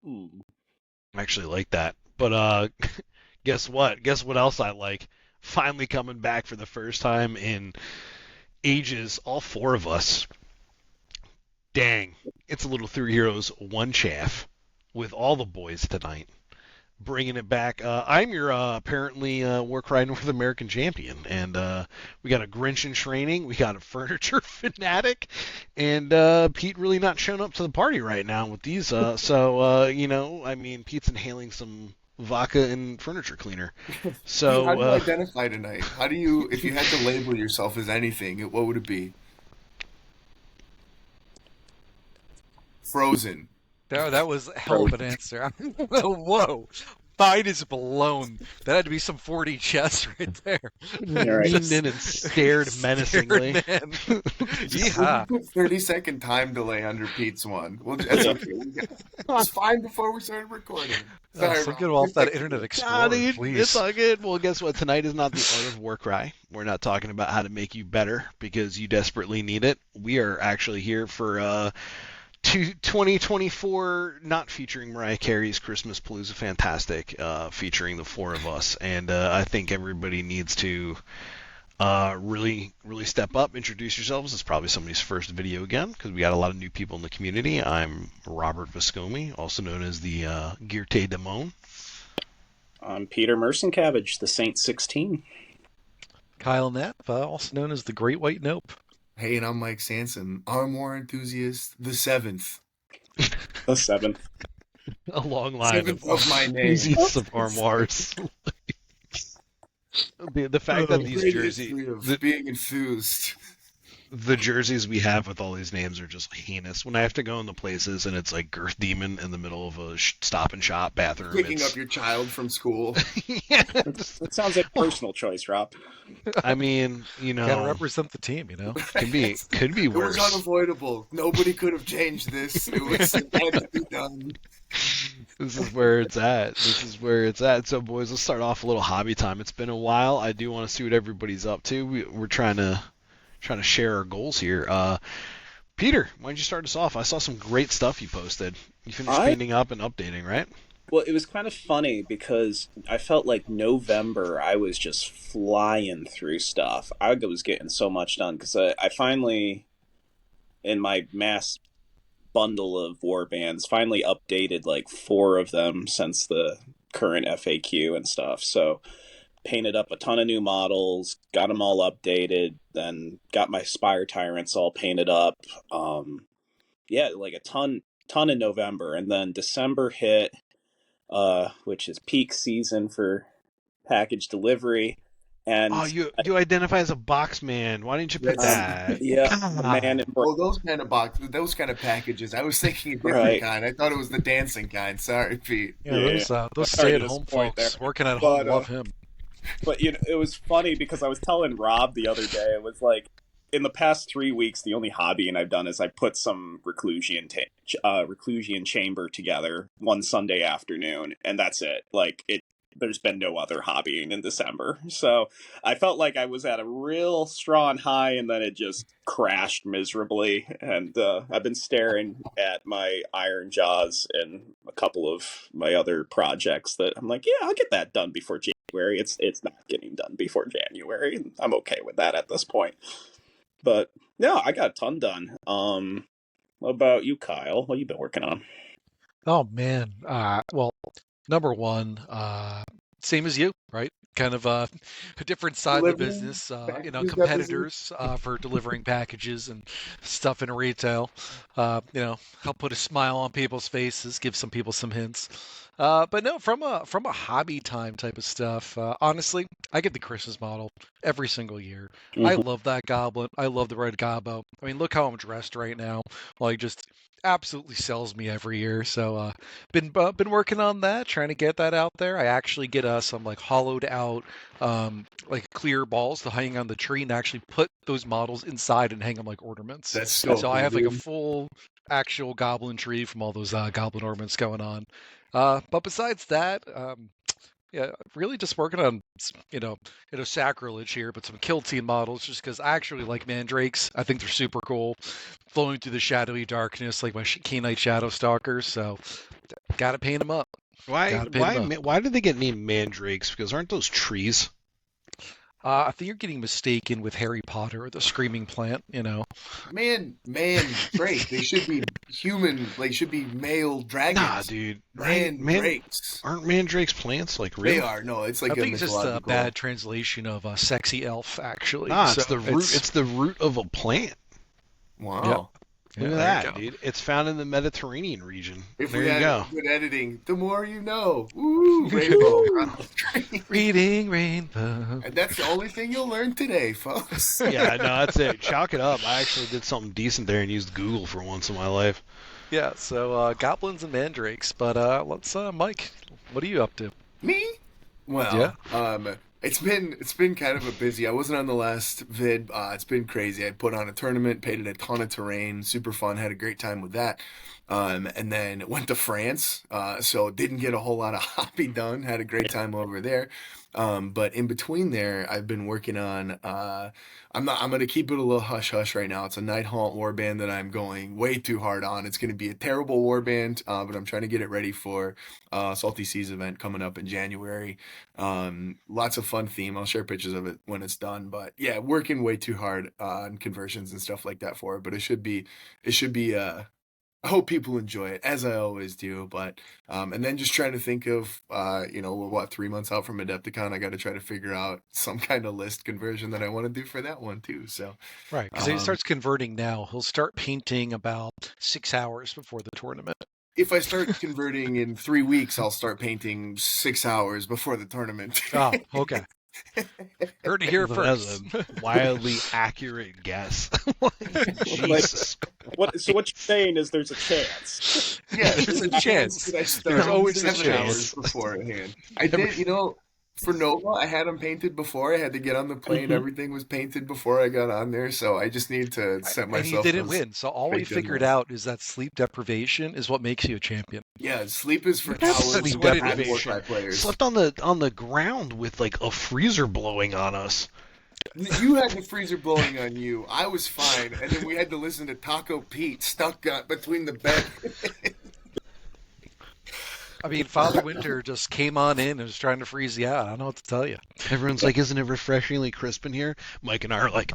Ooh. I actually like that. But guess what? Guess what else I like? Finally coming back for the first time in ages, all four of us. Dang, it's a little Three Heroes one chaff with all the boys tonight. Bringing it back. I'm your apparently Warcry North American champion, and we got a Grinch in training. We got a furniture fanatic, and Pete really not showing up to the party right now with these. I mean, Pete's inhaling some vodka and furniture cleaner. Pete, how So do you identify tonight? How do you, if you had to label yourself as anything, what would it be? Frozen. That was a hell of an answer. Whoa. Mine is blown. That had to be some 4D chess right there. right. leaned in and stared menacingly. Man. We Yeehaw. put 30-second time delay under Pete's one. Well, that's okay. It was fine before we started recording. Sorry, So Rob. get off that Internet Nah, Explorer, dude, please. it's all good. Well, guess what? Tonight is not the art of Warcry. We're not talking about how to make you better because you desperately need it. We are actually here for 2024, not featuring Mariah Carey's Christmas Palooza Fantastic, featuring the four of us. And I think everybody needs to really step up, introduce yourselves. It's probably somebody's first video again because we got a lot of new people in the community. I'm Robert Viscomi, also known as the Geerte Damone. I'm Peter Mercencabbage, the Saint 16. Kyle Knapp, also known as the Great White Nope. Hey, and I'm Mike Sanson, Armoire Enthusiast, the 7th. The 7th. A long line Seventh of my name. enthusiasts of armoires. the fact that these Great jerseys, history of being enthused. the jerseys we have with all these names are just heinous. When I have to go in the places and it's like Girth Demon in the middle of a Stop and Shop bathroom, Picking up your child from school. yeah. That sounds like a personal choice, Rob. I mean, Gotta represent the team, you know? could be It was worse. unavoidable. Nobody could have changed this. It was it had to be done. This is where it's at. This is where it's at. So, boys, let's start off a little hobby time. It's been a while. I do want to see what everybody's up to. We're trying to share our goals here. Peter, why don't you start us off? I saw some great stuff you posted. You finished painting up and updating, right? Well, it was kind of funny because I felt like November I was just flying through stuff. I was getting so much done because I finally, in my mass bundle of warbands, finally updated like 4 of them since the current FAQ and stuff. So painted up a ton of new models, got them all updated, then got my Spire Tyrants all painted up. Yeah, like a ton in November, and then December hit, which is peak season for package delivery. And you identify as a box man. Why didn't you put that? yeah, Come man. Oh, those kind of those kind of packages. I was thinking a different Right. kind. I thought it was the dancing kind. Sorry, Pete. Yeah, those stay-at-home Sorry to folks disappoint working at But, home love him. But it was funny because I was telling Rob the other day, it was like, in the past 3 weeks, the only hobbying I've done is I put some Reclusian Chamber together one Sunday afternoon, and that's it. Like, there's been no other hobbying in December. So I felt like I was at a real strong high, and then it just crashed miserably. And I've been staring at my Iron Jaws and a couple of my other projects that I'm like, yeah, I'll get that done before January. It's not getting done before January. I'm okay with that at this point. But no, I got a ton done. What about you, Kyle? What have you been working on? Oh, man. Well, number one, same as you, right? Kind of a different side of the business, competitors for delivering packages and stuff in retail. Help put a smile on people's faces, give some people some hints. But no, from a hobby time type of stuff, honestly, I get the Christmas model every single year. I love that goblin. I love the red gobbo. I mean, look how I'm dressed right now. Like, just absolutely sells me every year. So been working on that, trying to get that out there. I actually get some like hollowed out like clear balls to hang on the tree and actually put those models inside and hang them like ornaments. That's so I have like a dude. full actual goblin tree from all those goblin ornaments going on. But besides that, Yeah, really just working on, sacrilege here, but some kill team models just because I actually like mandrakes. I think they're super cool, flowing through the shadowy darkness like my Keenite Shadow Stalkers. So, gotta paint them up. Why Gotta paint why 'em up. why did they get named mandrakes? Because aren't those trees? I think you're getting mistaken with Harry Potter, the screaming plant. Man, Drake. They should be human. They should be male Nah, dragons. dude. Drakes. Aren't mandrakes plants like They real? are. No, it's I like a think it's just a mythological. bad translation of sexy elf, actually. Nah, So it's the root. It's the root of a plant. Wow. Look at there you that, go. dude. It's found in the Mediterranean region. If There we you had go. good editing, the more you know. Ooh, rainbow on the screen. Reading rainbow. And that's the only thing you'll learn today, folks. Yeah, no, that's it. Chalk it up. I actually did something decent there and used Google for once in my life. Yeah, so goblins and mandrakes. But let's, Mike, what are you up to? Me? Well, Yeah. it's been kind of a busy. I wasn't on the last vid. It's been crazy. I put on a tournament, painted a ton of terrain, super fun, had a great time with that. And then went to France, so didn't get a whole lot of hobby done. Had a great time over there. But in between there, I've been working on. I'm gonna keep it a little hush hush right now. It's a Night Haunt warband that I'm going way too hard on. It's gonna be a terrible warband, but I'm trying to get it ready for Salty Seas event coming up in January. Lots of fun theme. I'll share pictures of it when it's done. But yeah, working way too hard on conversions and stuff like that for it. But it should be. I hope people enjoy it, as I always do. But and then just trying to think of, we're 3 months out from Adepticon. I got to try to figure out some kind of list conversion that I want to do for that one too. So Right, because if he starts converting now, he'll start painting about 6 hours before the tournament. if I start converting in 3 weeks, I'll start painting 6 hours before the tournament. Oh, okay. Heard it here That first. was a wildly accurate guess. Jesus. So what you're saying is there's a chance. Yeah, There's a chance. That I start There's always a 7 chance. hours beforehand. I did, for Nova, I had them painted before. I had to get on the plane. Mhm. Everything was painted before I got on there. So I just need to set And you myself. didn't those win. So all we big figured deadlines. out is that sleep deprivation is what makes you a champion. Yeah, sleep is for What about cowards sleep and bad deprivation? Warcry players. Slept on the ground with like a freezer blowing on us. You had the freezer blowing on you. I was fine, and then we had to listen to Taco Pete stuck between the bed. I mean, Father Winter just came on in and was trying to freeze you out. I don't know what to tell you. Everyone's like, "Isn't it refreshingly crisp in here?" Mike and I are like,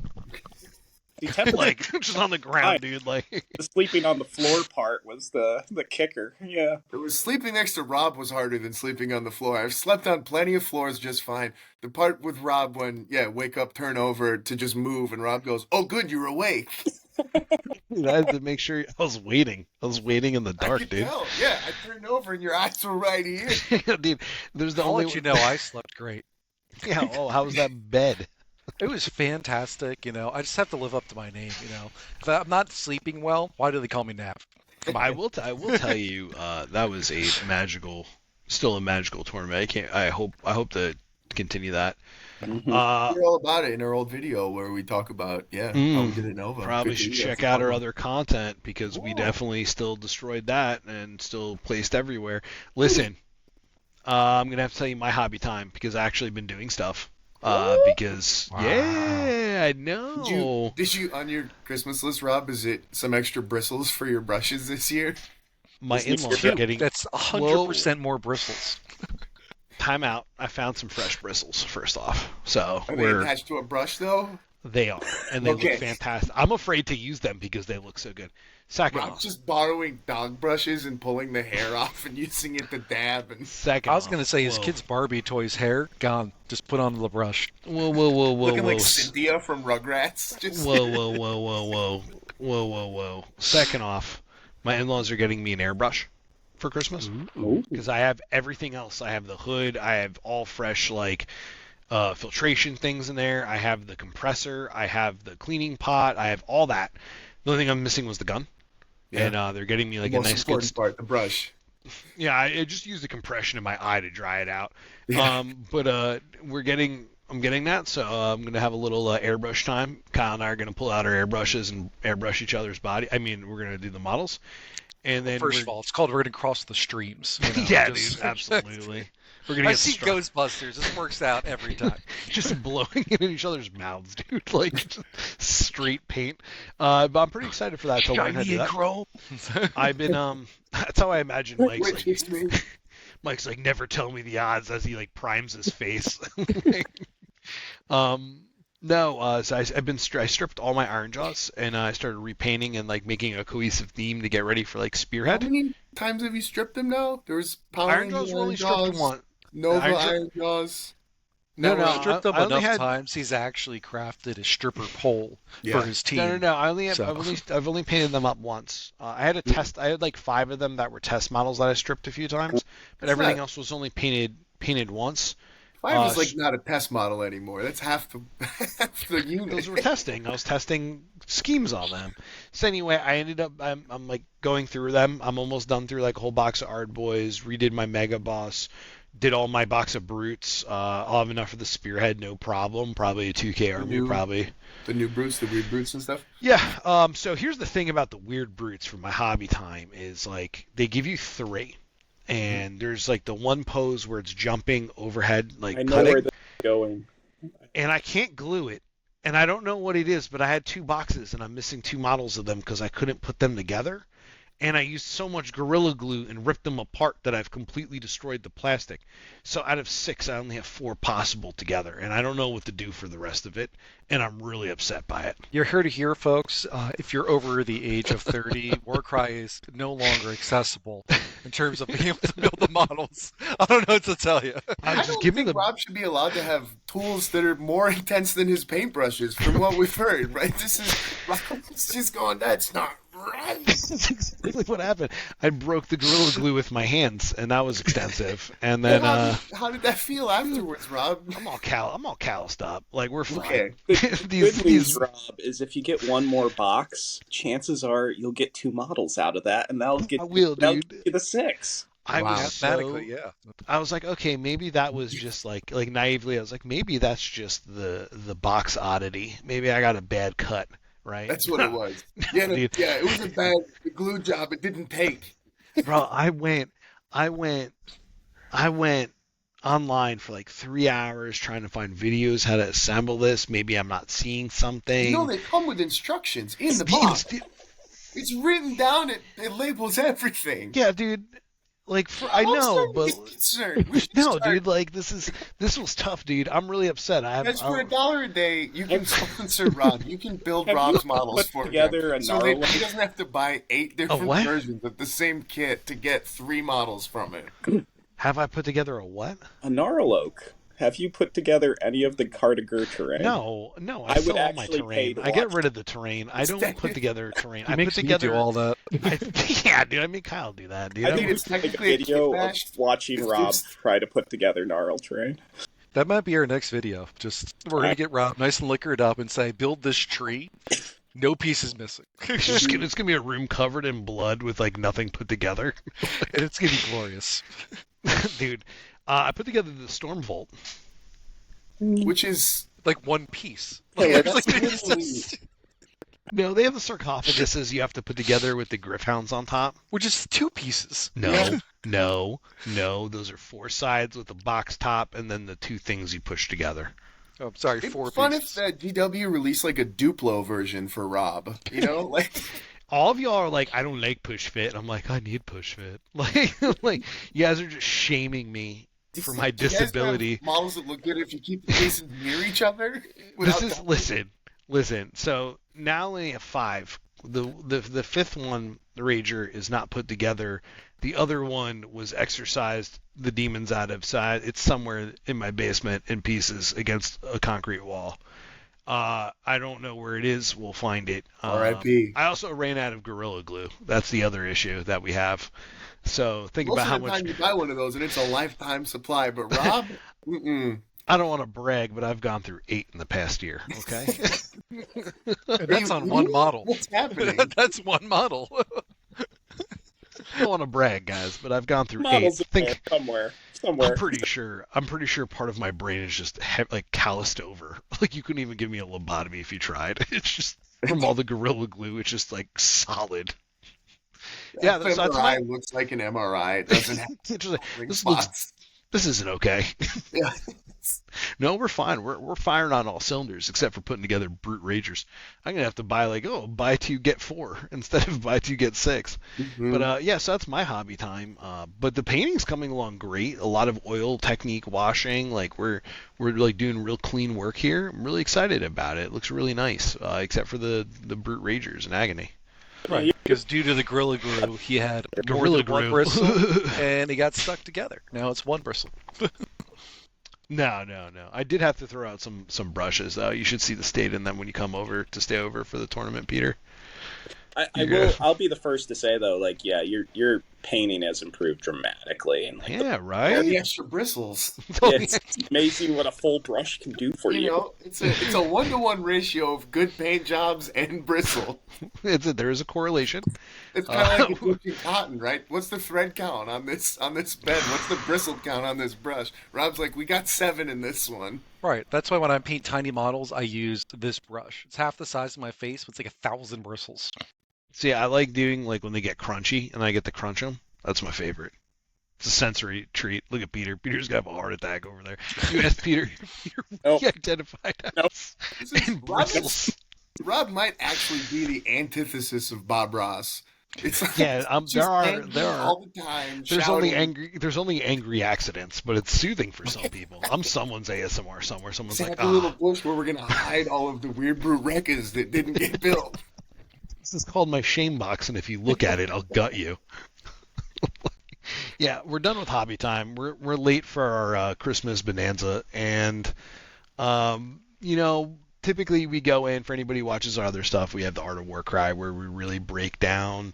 The temperature, like just on the ground, dude. Like, the sleeping on the floor part was the kicker. Yeah. It was sleeping next to Rob was harder than sleeping on the floor. I've slept on plenty of floors just fine. The part with Rob when, wake up, turn over to just move, and Rob goes, "Oh, good, you're awake." I had to make sure I was waiting. I was waiting in the I dark, could dude. tell. Yeah, I turned over and your eyes were right here. Dude, there's the I'll only let you know I slept great. Yeah. Oh, how was that bed? It was fantastic. I just have to live up to my name. If I'm not sleeping well, why do they call me Nav? I will tell you that was still a magical tournament. I hope to continue that. Mm-hmm. We're all about it in our old video where we talk about how we did it Nova. Probably Good should video. check out our other content because we Cool. definitely still destroyed that and still placed everywhere. Listen, I'm gonna have to tell you my hobby time because I actually been doing stuff. Because Wow. yeah, I know. Did you on your Christmas list, Rob? Is it some extra bristles for your brushes this year? My Disney in-laws Cruise. are getting That's 100% more bristles. time out. I found some fresh bristles first off, so Are they attached to a brush though? they are, and they Okay. look fantastic. I'm afraid to use them because they look so good. Second Rob's off, just borrowing dog brushes and pulling the hair off and using it to dab. And second I was off, going to say his whoa. kid's Barbie toy's hair gone. Just put on the brush. Whoa, looking like whoa. Cynthia from Rugrats. Just Whoa. Second off, my in-laws are getting me an airbrush for Christmas because I have everything else. I have the hood. I have all fresh filtration things in there. I have the compressor. I have the cleaning pot. I have all that. The only thing I'm missing was the gun. Yeah. And they're getting me like the a most nice good. important part, the brush. Yeah, I just used the compression in my eye to dry it out. Yeah. But I'm getting that, so I'm gonna have a little airbrush time. Kyle and I are gonna pull out our airbrushes and airbrush each other's body. I mean, we're gonna do the models, And then First of all, it's called Running Across the Streams. You know, yeah, just... dude, absolutely. We're gonna I get see Ghostbusters. This works out every time. just blowing it in each other's mouths, dude. Like just straight paint. But I'm pretty excited for that to learn how to do that. Chrome. I've been that's how I imagine Mike's Which like. is me. Mike's like, never tell me the odds as he like primes his face. No, so I stripped all my iron jaws and I started repainting and like making a cohesive theme to get ready for like How Spearhead. many times have you stripped them now? There was Power Iron Rangers jaws were only stripped once. Nova Iron Iron Jaws. No, Never- no, Stripped them I only enough had- times. He's actually crafted a stripper pole Yeah. for his team. No. So- I've only painted them up once. I had a test. I had like 5 of them that were test models that I stripped a few times, but That's everything not- else was only painted once. 5 is like not a test model anymore. That's half the unit. Those were testing. I was testing schemes on them. So anyway, I ended up. I'm like going through them. I'm almost done through like a whole box of Ard Boys. Redid my Mega Boss. Did all my box of Brutes. I'll have enough for the Spearhead, no problem. Probably a 2K army, probably. The new Brutes, the weird Brutes and stuff. Yeah. So here's the thing about the weird Brutes from my hobby time is like they give you 3. And there's like the one pose where it's jumping overhead, like I know cutting, where this is going. and I can't glue it. And I don't know what it is, but I had 2 boxes and I'm missing 2 models of them because I couldn't put them together. And I used so much Gorilla Glue and ripped them apart that I've completely destroyed the plastic. So out of 6, I only have 4 possible together, and I don't know what to do for the rest of it, and I'm really upset by it. You're here to hear, folks. If you're over the age of 30, Warcry is no longer accessible in terms of being able to build the models. I don't know what to tell you. I don't think Rob should be allowed to have tools that are more intense than his paintbrushes, from what we've heard, right? Rob's just going, that's not right. That's exactly what happened. I broke the Gorilla Glue with my hands, and that was extensive. And then How did that feel afterwards, Rob? I'm all calloused up. Like we're fine. Okay. Good news, Rob, is if you get one more box, chances are you'll get 2 models out of that, and that'll get dude. get you the 6. I was Mathematically, yeah. I was like, okay, maybe that was just like naively. I was like, maybe that's just the box oddity. Maybe I got a bad cut, right? That's what it was. Yeah, Dude. yeah, it was a bad glue job. It didn't take. Bro, I went online for like 3 hours trying to find videos how to assemble this. Maybe I'm not seeing something. You know, they come with instructions in the box. It's written down. It labels everything. Yeah, dude. Like I know, but no, dude. Like this was tough, dude. I'm really upset. That's for $1 a day. You can sponsor Rob. You can build Rob's models for him, so he doesn't have to buy 8 different versions of the same kit to get 3 models from it. Have I put together a what? A gnarl oak. Have you put together any of the Cartiger terrain? No. I sell all my terrain. I get rid of the terrain. I don't put together terrain. I put together do all that. Yeah, dude. I mean, Kyle do that, dude. I think it's Like a technically video of watching Rob try to put together gnarl terrain. That might be our next video. Just we're gonna get Rob nice and liquored up and say, build this tree. No pieces missing. It's gonna be a room covered in blood with like nothing put together, and it's gonna be glorious, dude. I put together the Storm Vault, which is like one piece. Hey, No, they have the sarcophaguses you have to put together with the Griffhounds on top. Which is 2 pieces. No. Those are 4 sides with a box top and then the 2 things you push together. Oh, I'm sorry, it'd 4 be fun pieces. if GW released like a Duplo version for Rob. You know, like All of y'all are like, I don't like push fit. I'm like, I need push fit. Like you guys are just shaming me for my disability. You guys have models that look good if you keep the pieces near each other. Listen. So now I only have 5. The 5th one, the Rager, is not put together. The other one was exorcised the demons out of. So it's somewhere in my basement in pieces against a concrete wall. I don't know where it is. We'll find it. R.I.P. I also ran out of Gorilla Glue. That's the other issue that we have. So think about how much. Most of the time you buy one of those and it's a lifetime supply. But Rob, I don't want to brag, but I've gone through 8 in the past year. Okay. And that's on one model. What's happening? That's one model. I don't want to brag, guys, but I've gone through Models 8. somewhere. I'm pretty sure part of my brain is just like calloused over. Like you couldn't even give me a lobotomy if you tried. It's just from all the Gorilla Glue. It's just like solid. Yeah, so that's MRI looks like an MRI. It doesn't have spots. This isn't okay. Yeah. No, we're fine. We're firing on all cylinders except for putting together brute ragers. I'm gonna have to buy buy 2 get 4 instead of buy 2 get 6. Mm-hmm. But yeah, so that's my hobby time. But the painting's coming along great. A lot of oil technique washing. Like we're like doing real clean work here. I'm really excited about it. It looks really nice, except for the brute ragers and agony. Right, because due to the Gorilla Glue, he had Gorilla one Glue. bristle, and he got stuck together. Now it's one bristle. No. I did have to throw out some brushes. You should see the state in them when you come over to stay over for the tournament, Peter. I will. I'll be the first to say though, like, yeah, your painting has improved dramatically, and like, yeah, right. The extra bristles. It's amazing what a full brush can do for you. You know, it's a 1-to-1 ratio of good paint jobs and bristle. There is a correlation. It's kind of like bleaching cotton, right? What's the thread count on this bed? What's the bristle count on this brush? Rob's like, we got 7 in this one. Right. That's why when I paint tiny models, I use this brush. It's half the size of my face, but it's like 1,000 bristles. See, I like doing like when they get crunchy and I get to crunch them. That's my favorite. It's a sensory treat. Look at Peter. Peter's gonna have a heart attack over there. You asked Peter. He identified us. Nope. Rob might actually be the antithesis of Bob Ross. It's like, yeah, there are all the time. There's only angry accidents, but it's soothing for some people. I'm someone's ASMR somewhere. Someone's like, a little bush where we're gonna hide all of the weird brute wreckers that didn't get built. This is called my shame box, and if you look at it, I'll gut you. Yeah, we're done with hobby time. We're late for our Christmas bonanza, and typically we go in, for anybody who watches our other stuff, we have the Art of Warcry where we really break down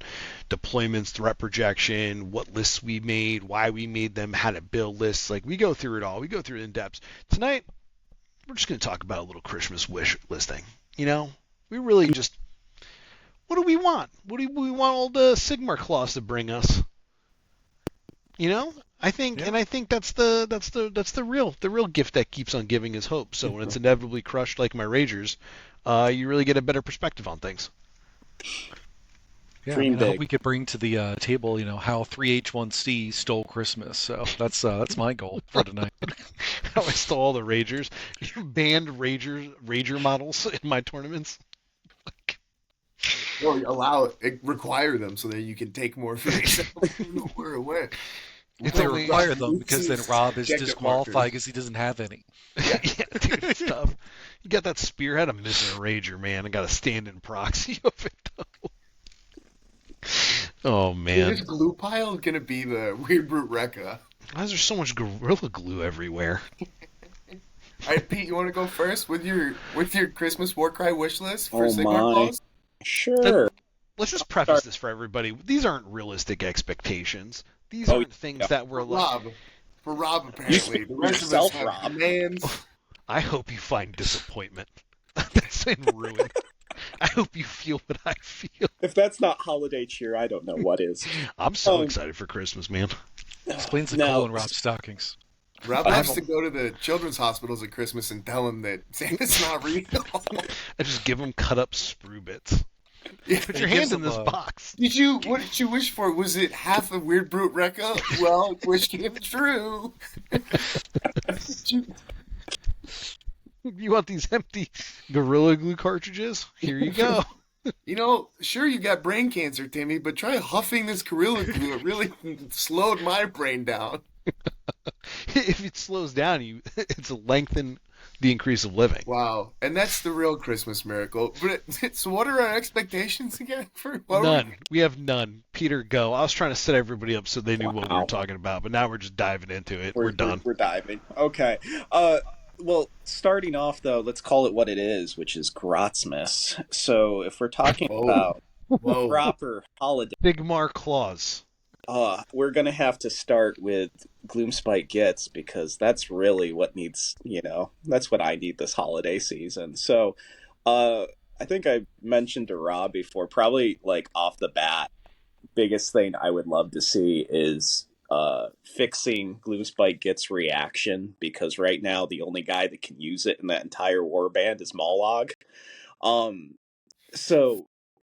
deployments, threat projection, what lists we made, why we made them, how to build lists. Like, we go through it all. We go through it in depth. Tonight, we're just going to talk about a little Christmas wish listing. We really just, what do we want? What do we want old Sigmar Claus to bring us? I think that's the real gift that keeps on giving is hope. So when it's inevitably crushed like my Ragers, you really get a better perspective on things. Yeah, I hope we could bring to the table, how 3H1C stole Christmas. So that's my goal for tonight. How I stole all the Ragers. You banned Rager models in my tournaments. Or require them so that you can take more for yourself. We're aware. They require them because then Rob is disqualified because he doesn't have any. Yeah, dude, it's tough. You got that spearhead. I'm missing a Rager, man. I got a stand-in proxy of it, though. Oh, man. Is glue pile going to be the Weird Brute Rekka? Why is there so much Gorilla Glue everywhere? All right, Pete, you want to go first with your Christmas Warcry wish list for Sigmar Claus? Sure. Let's just preface this for everybody. These aren't realistic expectations. These aren't things that we're for Rob, apparently. The rest of us have demands. I hope you find disappointment. That's in ruin. I hope you feel what I feel. If that's not holiday cheer, I don't know what is. I'm so excited for Christmas, man. Explains the cool in Rob's stockings. Rob has to go to the children's hospitals at Christmas and tell them that Santa's not real. I just give them cut up sprue bits. Yeah, put your hand in this box. What did you wish for? Was it half a Weird Brute Rekka? Well, wish came true. You want these empty Gorilla Glue cartridges? Here you go. Sure you got brain cancer, Timmy, but try huffing this Gorilla Glue. It really slowed my brain down. If it slows down, it's lengthen the increase of living. Wow, and that's the real Christmas miracle. But so, what are our expectations again? None. We have none. Peter, go. I was trying to set everybody up so they knew what we were talking about, but now we're just diving into it. We're done. We're diving. Okay. Well, starting off though, let's call it what it is, which is Grotzmas. So if we're talking about proper holiday, Sigmar Claus. We're going to have to start with Gloomspite Gets, because that's really what needs, that's what I need this holiday season. So I think I mentioned to Rob before, probably like off the bat, biggest thing I would love to see is fixing Gloomspite Gets reaction, because right now the only guy that can use it in that entire warband is Mollog. So,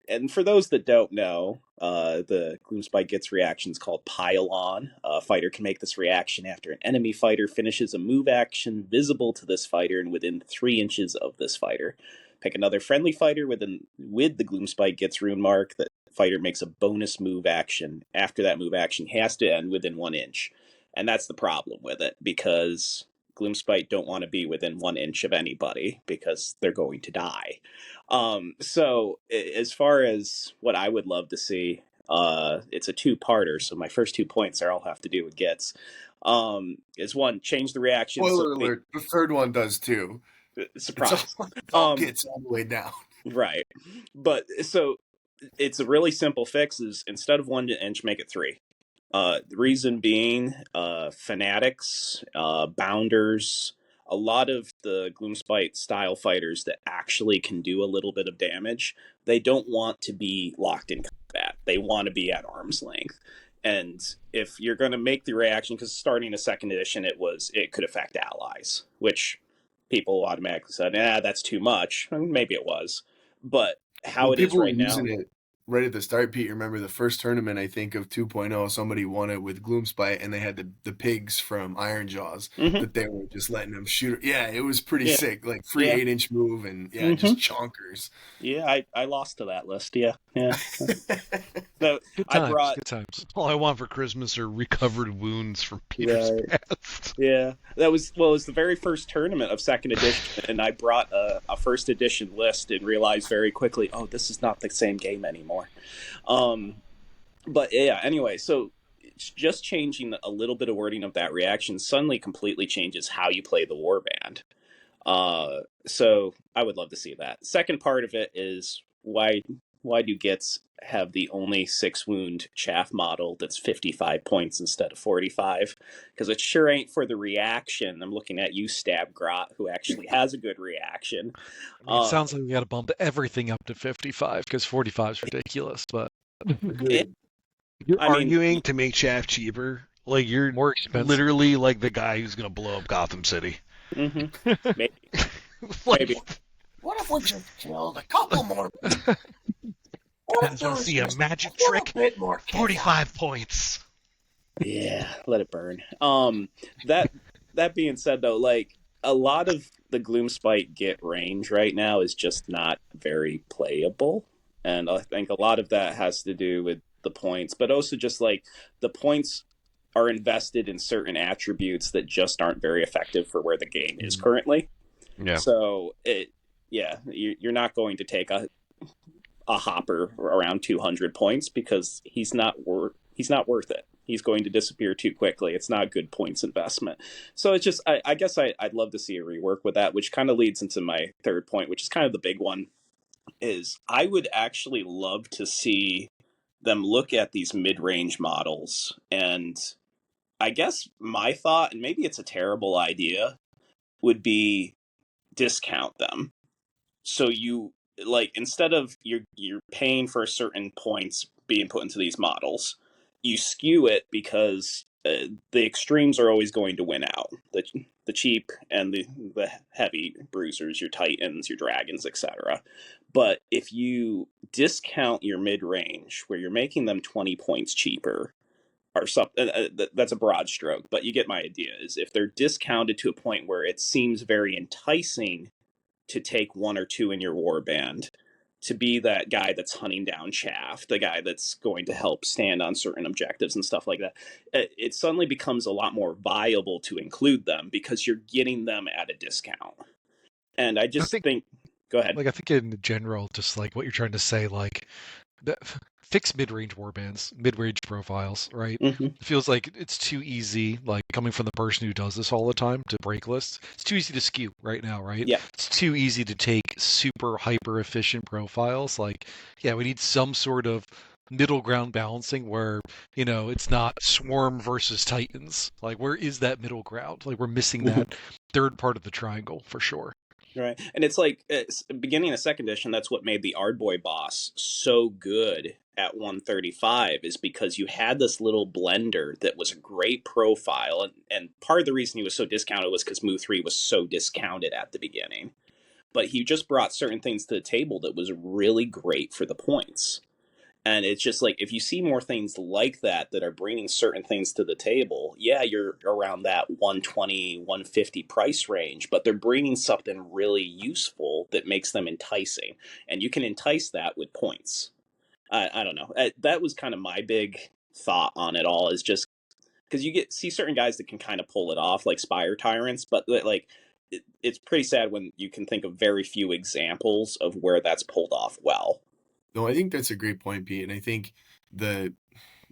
and for those that don't know, The Gloomspite gets reactions called Pile On. A fighter can make this reaction after an enemy fighter finishes a move action visible to this fighter and within 3 inches of this fighter. Pick another friendly fighter with the Gloomspite gets rune mark. The fighter makes a bonus move action. After that move action has to end within 1 inch. And that's the problem with it, because Gloomspite don't want to be within 1 inch of anybody because they're going to die. So as far as what I would love to see, it's a two-parter. So my first 2 points are all have to do with gets. Is one, change the reaction. Spoiler alert, the third one does too. Surprise. It's all gets all the way down. Right. But so it's a really simple fix is instead of 1 inch, make it 3. The reason being, fanatics, bounders, a lot of the Gloomspite style fighters that actually can do a little bit of damage, they don't want to be locked in combat. They want to be at arm's length. And if you're going to make the reaction, because starting a second edition, it could affect allies, which people automatically said, that's too much. And maybe it was. But how it is right now. People were using it right at the start, Pete. Remember the first tournament, I think, of 2.0, somebody won it with Gloomspite, and they had the pigs from Iron Jaws that they were just letting them shoot. Yeah, it was pretty sick. Like free 8-inch move and just chonkers. Yeah, I lost to that list. Yeah. So good times, I brought good times. All I want for Christmas are recovered wounds from Peter's past. Yeah, it was the very first tournament of second edition, and I brought a first edition list and realized very quickly, oh, this is not the same game anymore. But yeah, anyway, so it's just changing a little bit of wording of that reaction suddenly completely changes how you play the warband. So I would love to see that. Second part of it is why do Gits have the only 6 wound chaff model that's 55 points instead of 45? Because it sure ain't for the reaction. I'm looking at you, Stab Grot, who actually has a good reaction. I mean, it sounds like we got to bump everything up to 55 because 45 is ridiculous. But You're arguing to make chaff cheaper. Like you're more expensive. Literally like the guy who's gonna blow up Gotham City. Mm-hmm. Maybe. Maybe. What if we just killed a couple more? See a magic trick? 45 points. Yeah, let it burn. That being said, though, like a lot of the Gloomspite Git range right now is just not very playable, and I think a lot of that has to do with the points, but also just like the points are invested in certain attributes that just aren't very effective for where the game is currently. Yeah. So you're not going to take a hopper around 200 points because he's not worth it. He's going to disappear too quickly. It's not a good points investment. So it's just, I guess I'd love to see a rework with that, which kind of leads into my third point, which is kind of the big one, is I would actually love to see them look at these mid-range models. And I guess my thought, and maybe it's a terrible idea, would be discount them. So you, like, instead of you're paying for certain points being put into these models, you skew it because the extremes are always going to win out. The cheap and the heavy bruisers, your titans, your dragons, etc. But if you discount your mid-range, where you're making them 20 points cheaper, or something, that's a broad stroke, but you get my idea, is if they're discounted to a point where it seems very enticing to take 1 or 2 in your warband, to be that guy that's hunting down chaff, the guy that's going to help stand on certain objectives and stuff like that, it suddenly becomes a lot more viable to include them because you're getting them at a discount. And I think go ahead. Like, I think in general, just like what you're trying to say, like, fix mid-range warbands, mid-range profiles, right? Mm-hmm. It feels like it's too easy, like coming from the person who does this all the time, to break lists. It's too easy to skew right now, right? Yeah. It's too easy to take super hyper-efficient profiles. Like, yeah, we need some sort of middle ground balancing where, it's not Swarm versus Titans. Like, where is that middle ground? Like, we're missing that third part of the triangle for sure. Right. And it's like, beginning of second edition, that's what made the Ardboy boss so good at 135, is because you had this little blender that was a great profile. And part of the reason he was so discounted was because Mu 3 was so discounted at the beginning. But he just brought certain things to the table that was really great for the points. And it's just like, if you see more things like that that are bringing certain things to the table, yeah, you're around that 120, 150 price range, but they're bringing something really useful that makes them enticing. And you can entice that with points. I don't know. That was kind of my big thought on it all, is just because you see certain guys that can kind of pull it off, like Spire Tyrants, but like it's pretty sad when you can think of very few examples of where that's pulled off well. No, I think that's a great point, Pete. And I think the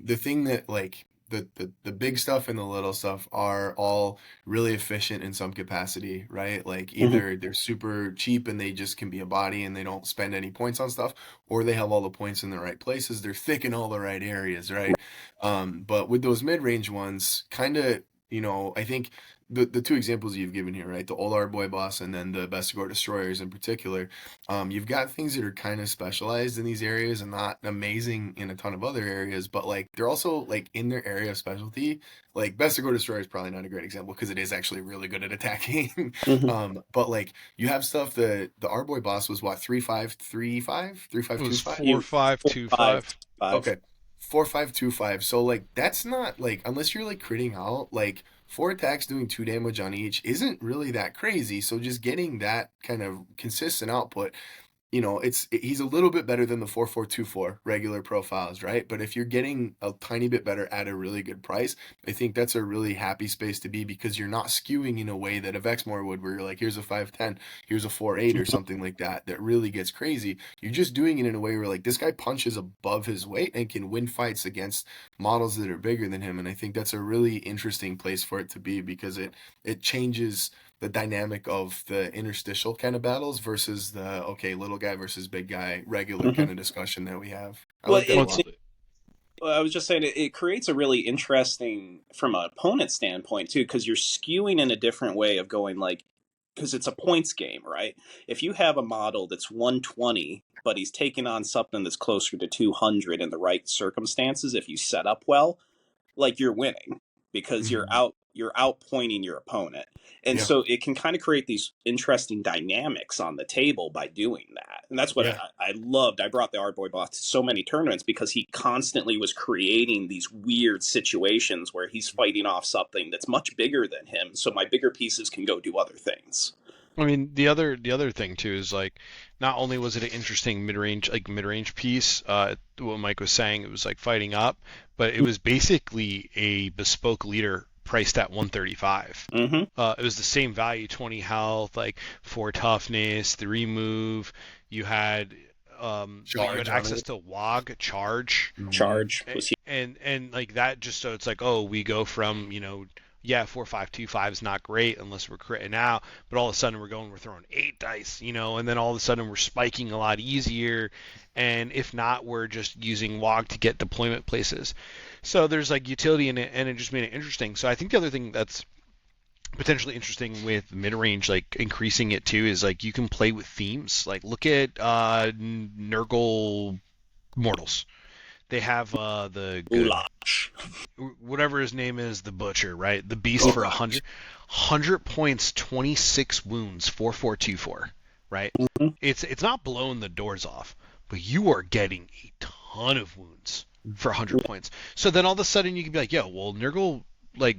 thing that like the big stuff and the little stuff are all really efficient in some capacity, right? Like either they're super cheap and they just can be a body and they don't spend any points on stuff, or they have all the points in the right places. They're thick in all the right areas, right? But with those mid-range ones, kind of, I think the two examples you've given here, right? The old Boy boss and then the Bestigor destroyers in particular. You've got things that are kind of specialized in these areas and not amazing in a ton of other areas, but like they're also like in their area of specialty. Like Bestigor destroyer is probably not a great example because it is actually really good at attacking. But like you have stuff that the Boy boss was what, 3-5-3-5, 3-5-2-5? 4-5-2-5. Okay. 4-5-2-5. So like that's not like, unless you're like critting out, like 4 attacks doing 2 damage on each isn't really that crazy. So just getting that kind of consistent output, he's a little bit better than the 4-4-2-4 regular profiles, right? But if you're getting a tiny bit better at a really good price, I think that's a really happy space to be, because you're not skewing in a way that a Vexmore would, where you're like, here's a 5-10, here's a 4-8 or something like that really gets crazy. You're just doing it in a way where like this guy punches above his weight and can win fights against models that are bigger than him. And I think that's a really interesting place for it to be, because it changes the dynamic of the interstitial kind of battles versus the little guy versus big guy regular kind of discussion that we have. I like that a lot. I was just saying, it creates a really interesting, from an opponent standpoint too, because you're skewing in a different way of going, like, because it's a points game, right? If you have a model that's 120, but he's taking on something that's closer to 200 in the right circumstances, if you set up well, like, you're winning, because you're outpointing your opponent. And so it can kind of create these interesting dynamics on the table by doing that. And that's what I loved. I brought the Boy boss to so many tournaments because he constantly was creating these weird situations where he's fighting off something that's much bigger than him, so my bigger pieces can go do other things. I mean, the other thing too is, like, not only was it an interesting mid-range piece, what Mike was saying, it was like fighting up, but it was basically a bespoke leader priced at 135. It was the same value, 20 health, like 4 toughness, 3 move. You had access to WOG charge. And like that, just so it's like, oh, we go from 4-5-2-5 is not great unless we're critting out, but all of a sudden we're throwing 8 dice, and then all of a sudden we're spiking a lot easier, and if not, we're just using WOG to get deployment places. So there's like utility in it, and it just made it interesting. So I think the other thing that's potentially interesting with mid-range, like increasing it too, is like you can play with themes. Like look at Nurgle Mortals. They have the good, whatever his name is, the Butcher, right? The Beast for 100 points, 26 wounds, 4-4-2-4, right? It's not blowing the doors off, but you are getting a ton of wounds for 100 points. So then all of a sudden you can be like, Nurgle like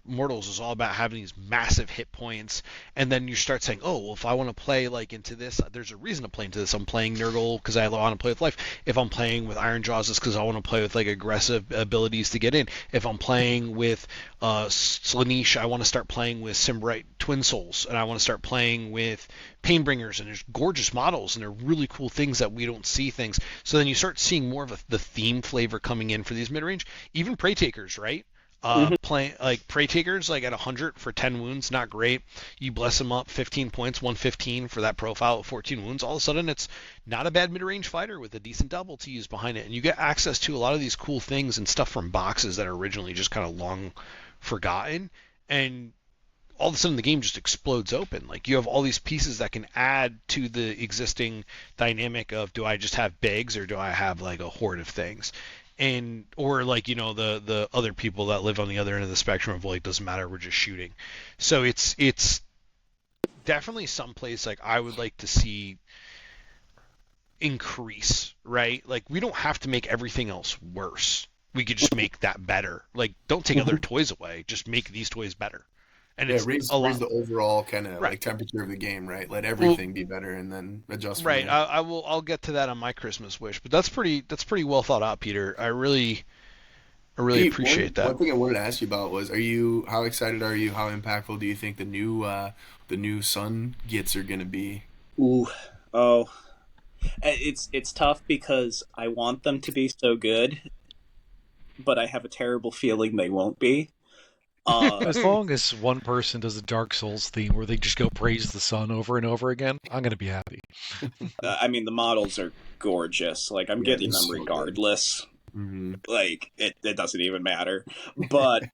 Mortals is all about having these massive hit points, and then you start saying, oh, well, if I want to play like into this, there's a reason to play into this. I'm playing Nurgle because I want to play with life. If I'm playing with Iron Jaws, it's because I want to play with like aggressive abilities to get in. If I'm playing with Slaanesh, I want to start playing with Simbrite Twin Souls, and I want to start playing with Painbringers, and there's gorgeous models, and they're really cool things that we don't see things. So then you start seeing more of the theme flavor coming in for these mid-range, even Prey Takers, right? Playing like Prey Takers, like at 100 for 10 wounds, not great. You bless them up 15 points, 115 for that profile of 14 wounds. All of a sudden, it's not a bad mid-range fighter with a decent double to use behind it, and you get access to a lot of these cool things and stuff from boxes that are originally just kind of long forgotten, and all of a sudden the game just explodes open. Like you have all these pieces that can add to the existing dynamic of, do I just have bigs or do I have like a horde of things? And or like the other people that live on the other end of the spectrum of like, doesn't matter, we're just shooting. So it's definitely someplace like I would like to see increase, right? Like, we don't have to make everything else worse. We could just make that better. Like, don't take other toys away. Just make these toys better. And Yeah, it's raise a lot. the overall kind of Right. like temperature of the game, right? Let Well, everything be better, and then adjust from right. there. I'll get to that on my Christmas wish, but that's pretty well thought out, Peter. I really Hey, appreciate that. one thing I wanted to ask you about was, how excited are you? How impactful do you think the new Sun gets are gonna be? Ooh, oh, it's tough because I want them to be so good, but I have a terrible feeling they won't be. As long as one person does a Dark Souls theme where they just go praise the sun over and over again, I'm gonna be happy. I mean, the models are gorgeous. Like, I'm Yeah, getting it's them so good. regardless. Hmm. Like, it doesn't even matter. But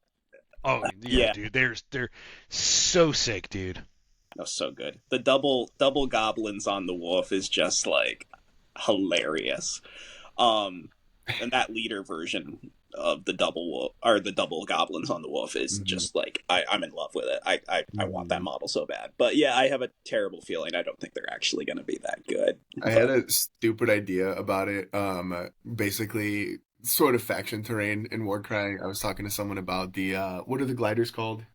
Oh yeah, yeah, dude. They're so sick, dude. that's so good. The double goblins on the wolf is just like hilarious. And that leader version of the double wolf or the double goblins on the wolf is Hmm. just like I'm in love with it. I want that Hmm. model so bad. But yeah, I have a terrible feeling I don't think they're actually going to be that good. I had But a stupid idea about it. Basically, sort of faction terrain in Warcry. I was talking to someone about the what are the gliders called?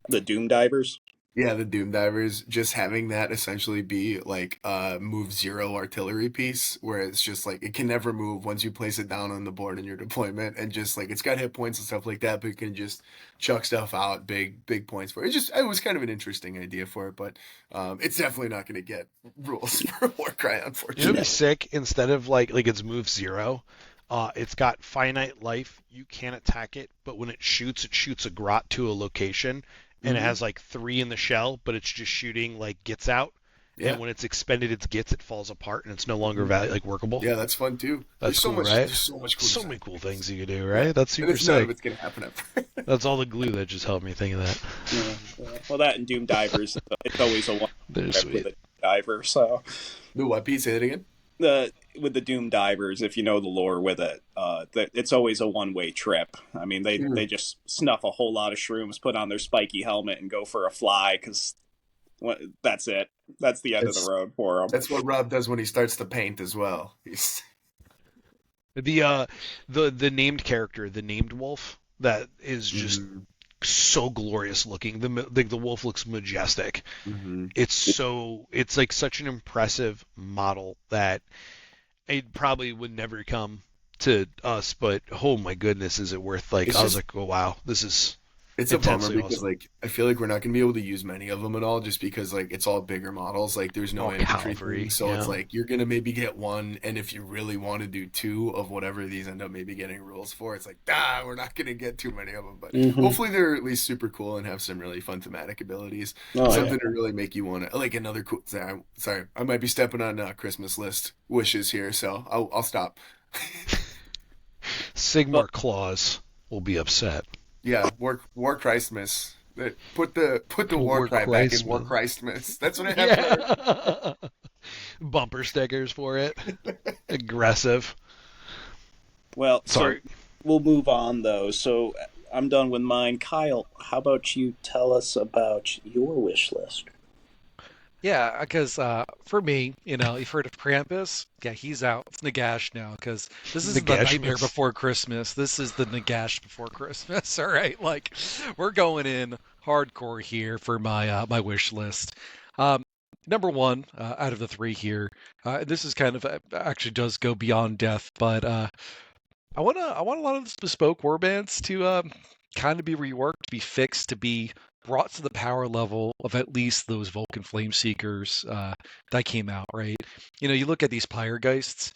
the Doom Divers. Yeah, the Doom Divers, just having that essentially be like a move zero artillery piece, where it's just like it can never move once you place it down on the board in your deployment, and just like it's got hit points and stuff like that, but it can just chuck stuff out, big points for it. It was kind of an interesting idea for it, but it's definitely not going to get rules for Warcry, You know, it'd be unfortunately. sick instead of like its move 0. It's got finite life. You can't attack it, but when it shoots a grot to a location, and it Hmm. has like 3 in the shell, but it's just shooting like gits out. And Yeah. when it's expended its gits, it falls apart and it's no longer Hmm. workable. Yeah, that's fun too. That's cool, right? There's so much cool So design. many cool things you can do, Yeah, right? That's and super it's none of sick. it's gonna happen ever. That's all the glue that just helped me think of that. Yeah. Well, that and Doom Divers, it's always a one They're trip with sweet. a diver. So The what, Pete? Say that again. the with the Doom Divers, if you know the lore with it, it's always a one-way trip. I mean, they just snuff a whole lot of shrooms, put on their spiky helmet, and go for a fly because that's it. That's the end of the That's road for them. that's what Rob does when he starts to paint as well. He's The named character, the named wolf, that is just hmm. so glorious looking. The wolf looks majestic. Hmm. It's like such an impressive model that it probably would never come to us, but oh my goodness, is it worth like It's I was just like, oh wow, this is it's a bummer intensely because awesome. like I feel like we're not gonna be able to use many of them at all just because like it's all bigger models. Like there's no Oh, infantry thing, Calvary, so it's yeah. like you're gonna maybe get one, and if you really want to do two of whatever these end up maybe getting rules for, it's like we're not gonna get too many of them. But Mm-hmm. hopefully they're at least super cool and have some really fun thematic abilities, Oh yeah. something to really make you want to like another cool. Sorry, I might be stepping on Christmas list wishes here, so I'll stop. But Sigmar Claus will be upset. Yeah, War Christmas. Put the war War cry back in War Christmas. Christmas. That's what I have for. Yeah. Bumper stickers for it. Aggressive. well, so Sorry. we'll move on though. So I'm done with mine. Kyle, how about you tell us about your wish list? Yeah, because for me, you've heard of Krampus. Yeah, he's out. It's Nagash now because this isn't the Nightmare Negashmas. Before Christmas. This is the Nagash Before Christmas. All right, like we're going in hardcore here for my wish list. Um, Number one out of the three here. This is kind of actually does go beyond death, but I want a lot of this bespoke warbands to kind of be reworked, be fixed, to be brought to the power level of at least those Vulcan Flame Seekers that came out, right? You look at these Pyregeists,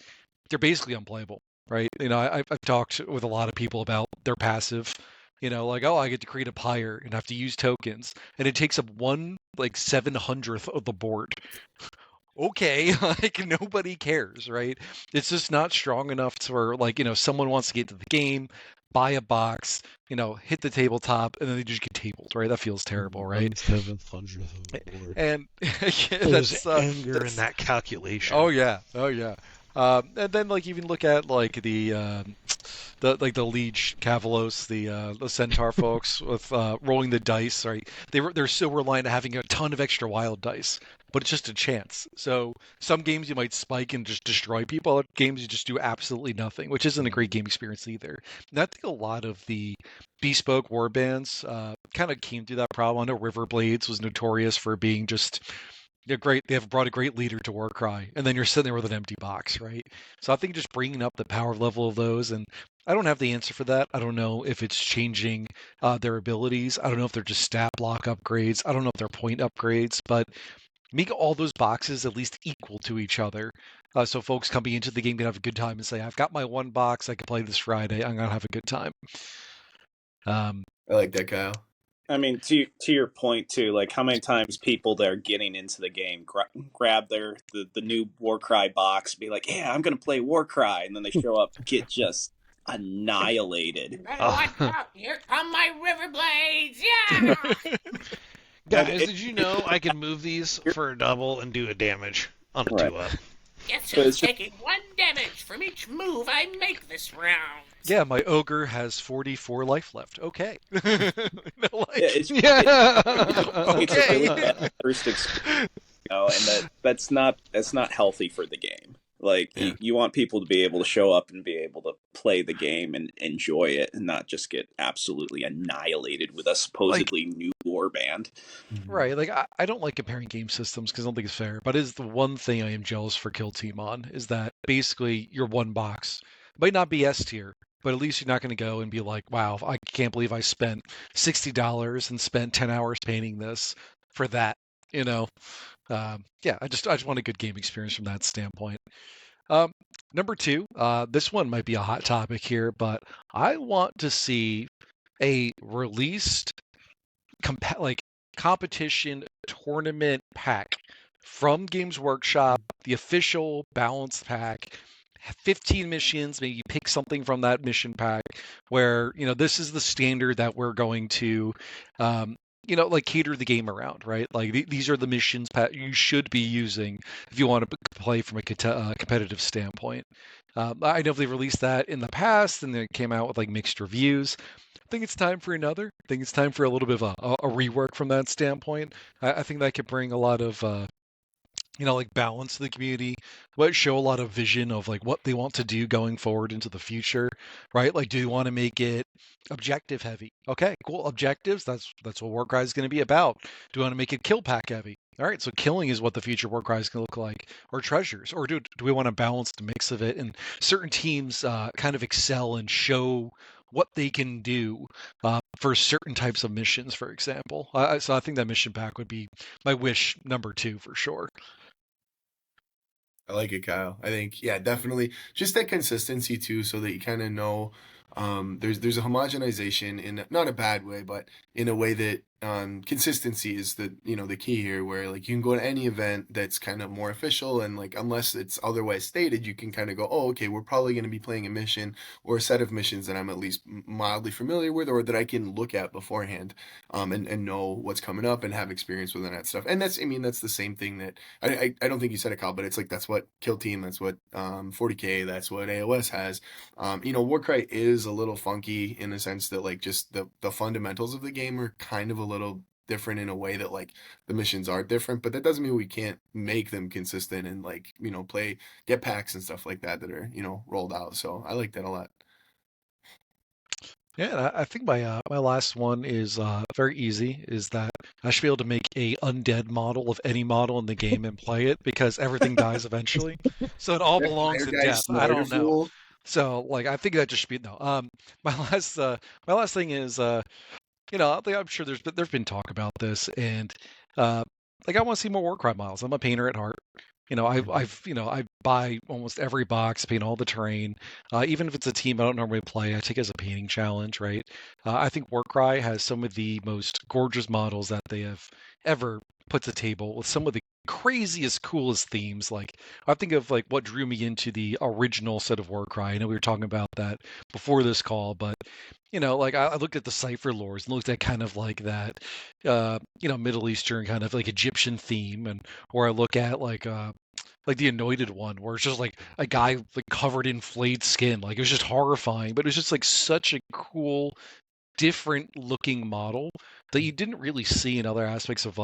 they're basically unplayable, right? I've talked with a lot of people about their passive. Like, oh, I get to create a pyre and have to use tokens, and it takes up one like 700th of the board. Okay, like nobody cares, right? It's just not strong enough for like, someone wants to get into the game, buy a box, hit the tabletop, and then they just get tabled, right? That feels terrible, right? 1/700th of the board. And There's that's anger in that's that calculation. oh yeah, oh yeah. And then like even look at like the Liege Cavalos, the Centaur folks with rolling the dice, right? They're so reliant on having a ton of extra wild dice, but it's just a chance. So some games you might spike and just destroy people. Other games you just do absolutely nothing, which isn't a great game experience either. And I think a lot of the bespoke war bands kind of came through that problem. I know Riverblades was notorious for being just great. They have brought a great leader to Warcry, and then you're sitting there with an empty box, right? So I think just bringing up the power level of those, and I don't have the answer for that. I don't know if it's changing their abilities. I don't know if they're just stat block upgrades. I don't know if they're point upgrades, but make all those boxes at least equal to each other. So folks coming into the game can have a good time and say, I've got my one box, I can play this Friday, I'm going to have a good time. I like that, Kyle. I mean, to your point too, like how many times people that are getting into the game grab the new Warcry box, be like, "Yeah, I'm gonna play Warcry," and then they show up, get just annihilated. Better watch out! Here come my Riverblades! Yeah! Guys, did you know I can move these for a double and do a damage on a Right. 2-up? Guess But who's it's just- taking 1 damage from each move I make this round? Yeah, my ogre has 44 life left. Okay. Yeah, it's Yeah. it's a Okay. really bad first experience, and that's not healthy for the game. Like Yeah. you want people to be able to show up and be able to play the game and enjoy it, and not just get absolutely annihilated with a supposedly new warband. Right, like I don't like comparing game systems because I don't think it's fair, but it is the one thing I am jealous for Kill Team on is that basically your one box might not be S tier, but at least you're not going to go and be like, wow, I can't believe I spent $60 and spent 10 hours painting this for that, you know? Yeah, I just want a good game experience from that standpoint. Number two, this one might be a hot topic here, but I want to see a released like competition tournament pack from Games Workshop, the official balanced pack. 15 missions, maybe you pick something from that mission pack where, this is the standard that we're going to like cater the game around, right? Like these are the missions you should be using if you want to play from a competitive standpoint. I know they released that in the past and then it came out with like mixed reviews. I think it's time for another. I think it's time for a little bit of a rework from that standpoint. I think that could bring a lot of like balance to the community, but show a lot of vision of like what they want to do going forward into the future, right? Like, do you want to make it objective heavy? Okay, cool. Objectives, that's what Warcry is going to be about. Do you want to make it kill pack heavy? All right, so killing is what the future Warcry is going to look like, or treasures, or do we want to balance the mix of it? And certain teams kind of excel and show what they can do for certain types of missions, for example. So I think that mission pack would be my wish number 2 for sure. I like it, Kyle. I think, yeah, definitely just that consistency too, so that you kind of know there's a homogenization in not a bad way, but in a way that consistency is the key here, where like you can go to any event that's kind of more official, and like unless it's otherwise stated, you can kind of go, oh, okay, we're probably going to be playing a mission or a set of missions that I'm at least mildly familiar with, or that I can look at beforehand, and know what's coming up and have experience with that stuff. And that's the same thing that I don't think you said it, Kyle, but it's like that's what Kill Team, that's what 40K, that's what AOS has. Warcry is a little funky in the sense that like just the fundamentals of the game are kind of a little different in a way that like the missions are different, but that doesn't mean we can't make them consistent and like get packs and stuff like that are rolled out. So I like that a lot. Yeah, I think my last one is very easy. Is that I should be able to make a undead model of any model in the game and play it because everything dies eventually, so it all belongs in death. I don't know. So like I think that just should be no. My last thing is I'm sure there's been talk about this, and like I want to see more Warcry models. I'm a painter at heart. I buy almost every box, paint all the terrain. Even if it's a team I don't normally play, I take it as a painting challenge, right? I think Warcry has some of the most gorgeous models that they have ever put to the table with some of the craziest, coolest themes. Like I think of like what drew me into the original set of Warcry. I know we were talking about that before this call, but like I looked at the cipher lores and looked at kind of like that, Middle Eastern kind of like Egyptian theme, and or I look at like the Anointed One, where it's just like a guy like covered in flayed skin. Like it was just horrifying, but it was just like such a cool, different looking model that you didn't really see in other aspects of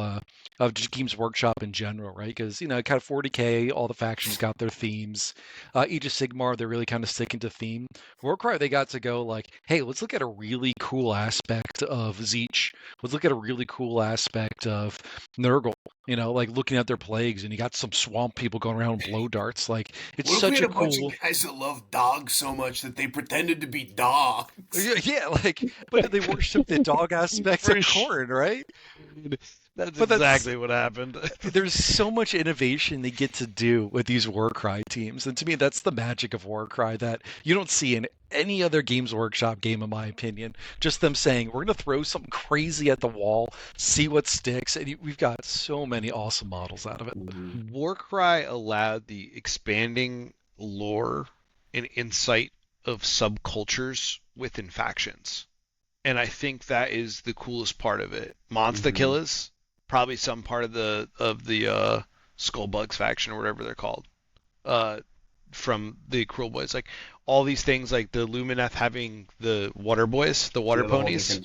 just Games Workshop in general, right? Because kind of 40k, all the factions got their themes. Age of Sigmar, they're really kind of sticking to theme. Warcry, they got to go like, hey, let's look at a really cool aspect of Zeech. Let's look at a really cool aspect of Nurgle. Like looking at their plagues, and you got some swamp people going around with blow darts. Like it's what such if we had a a bunch cool. of guys that love dogs so much that they pretended to be dogs? Yeah, like, but they worship the dog aspect of corn, right? That's But exactly what happened. there's so much innovation they get to do with these Warcry teams, and to me, that's the magic of Warcry that you don't see in any other Games Workshop game, in my opinion. Just them saying, "We're going to throw something crazy at the wall, see what sticks," and we've got so many awesome models out of it. Warcry allowed the expanding lore and insight of subcultures within factions. And I think that is the coolest part of it. Monster Killers, probably some part of the Skullbugs faction or whatever they're called, from the Cruel Boys. Like all these things, like the Lumineth having the water boys, the water ponies,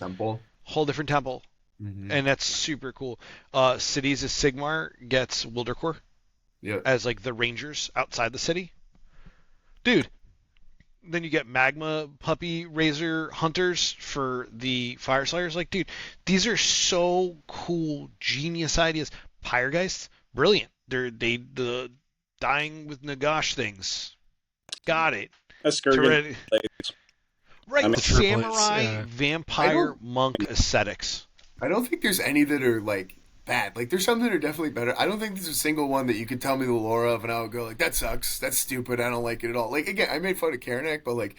whole different temple, and that's super cool. Cities of Sigmar gets Wildercore as like the rangers outside the city, dude. Then you get Magma Puppy Razor Hunters for the Fire Slayers. Like, dude, these are so cool, genius ideas. Pyregeist, brilliant. The dying with Nagash things. Got it. Eskurgan. Right, samurai, yeah. vampire, monk aesthetics. I don't think there's any that are like bad. Like there's some that are definitely better. I don't think there's a single one that you could tell me the lore of and I would go like, that sucks. That's stupid. I don't like it at all. Like again, I made fun of Karanak, but like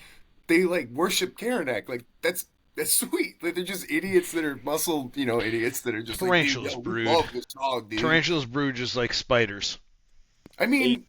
they like worship Karanak. Like that's sweet. Like they're just idiots that are muscle, idiots that are just Tarantulas like, brood. We love this dog, dude. Tarantulas brood just like spiders. I mean,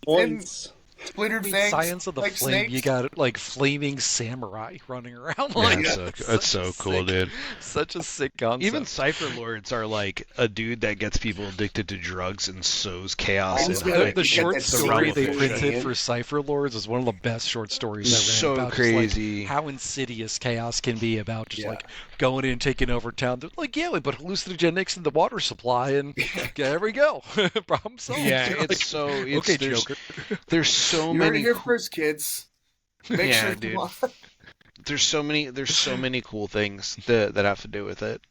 Splintered fangs, Science of the like Flame, snakes. you got like flaming samurai running around. Yeah, Like that's so cool, dude. Such a sick concept. Even Cypher Lords are like a dude that gets people addicted to drugs and sows chaos. The short story they printed printed for Cypher Lords is one of the best short stories I've read. So about crazy. Just, like, how insidious chaos can be about just like going in and taking over town. They're like, yeah, we put hallucinogenics in the water supply, and there we go. Problem solved. Yeah, You're it's so. okay, there's, Joker. There's so You heard it many. here first, kids. Make Yeah, sure dude. There's so many cool things that have to do with it.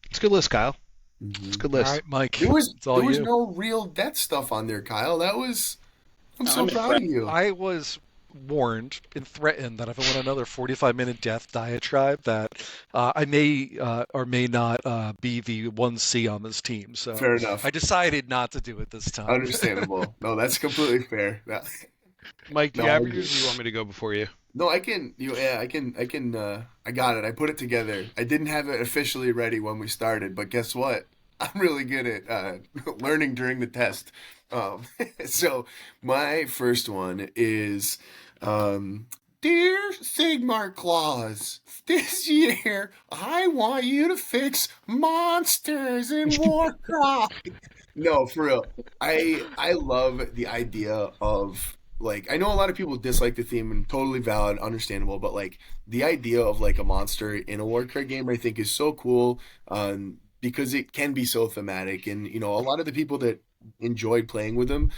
It's a good list, Kyle. It's a good list. All right, Mike. There was it's all you. no real death stuff on there, Kyle. I'm so I'm proud of you. I was warned and threatened that if I went another 45-minute death diatribe, that I may or may not be the 1C on this team. So Fair enough. I decided not to do it this time. Understandable. No, that's completely fair. Mike, do you No, have I yours? Or you want me to go before you? No, I can. I can. I got it. I put it together. I didn't have it officially ready when we started, but guess what? I'm really good at learning during the test. So my first one is, Dear Sigmar Claus, this year I want you to fix monsters in Warcry. No, for real. I love the idea of, like, I know a lot of people dislike the theme, and totally valid, understandable, but like the idea of like a monster in a Warcry game, I think is so cool, because it can be so thematic, and a lot of the people that enjoyed playing with them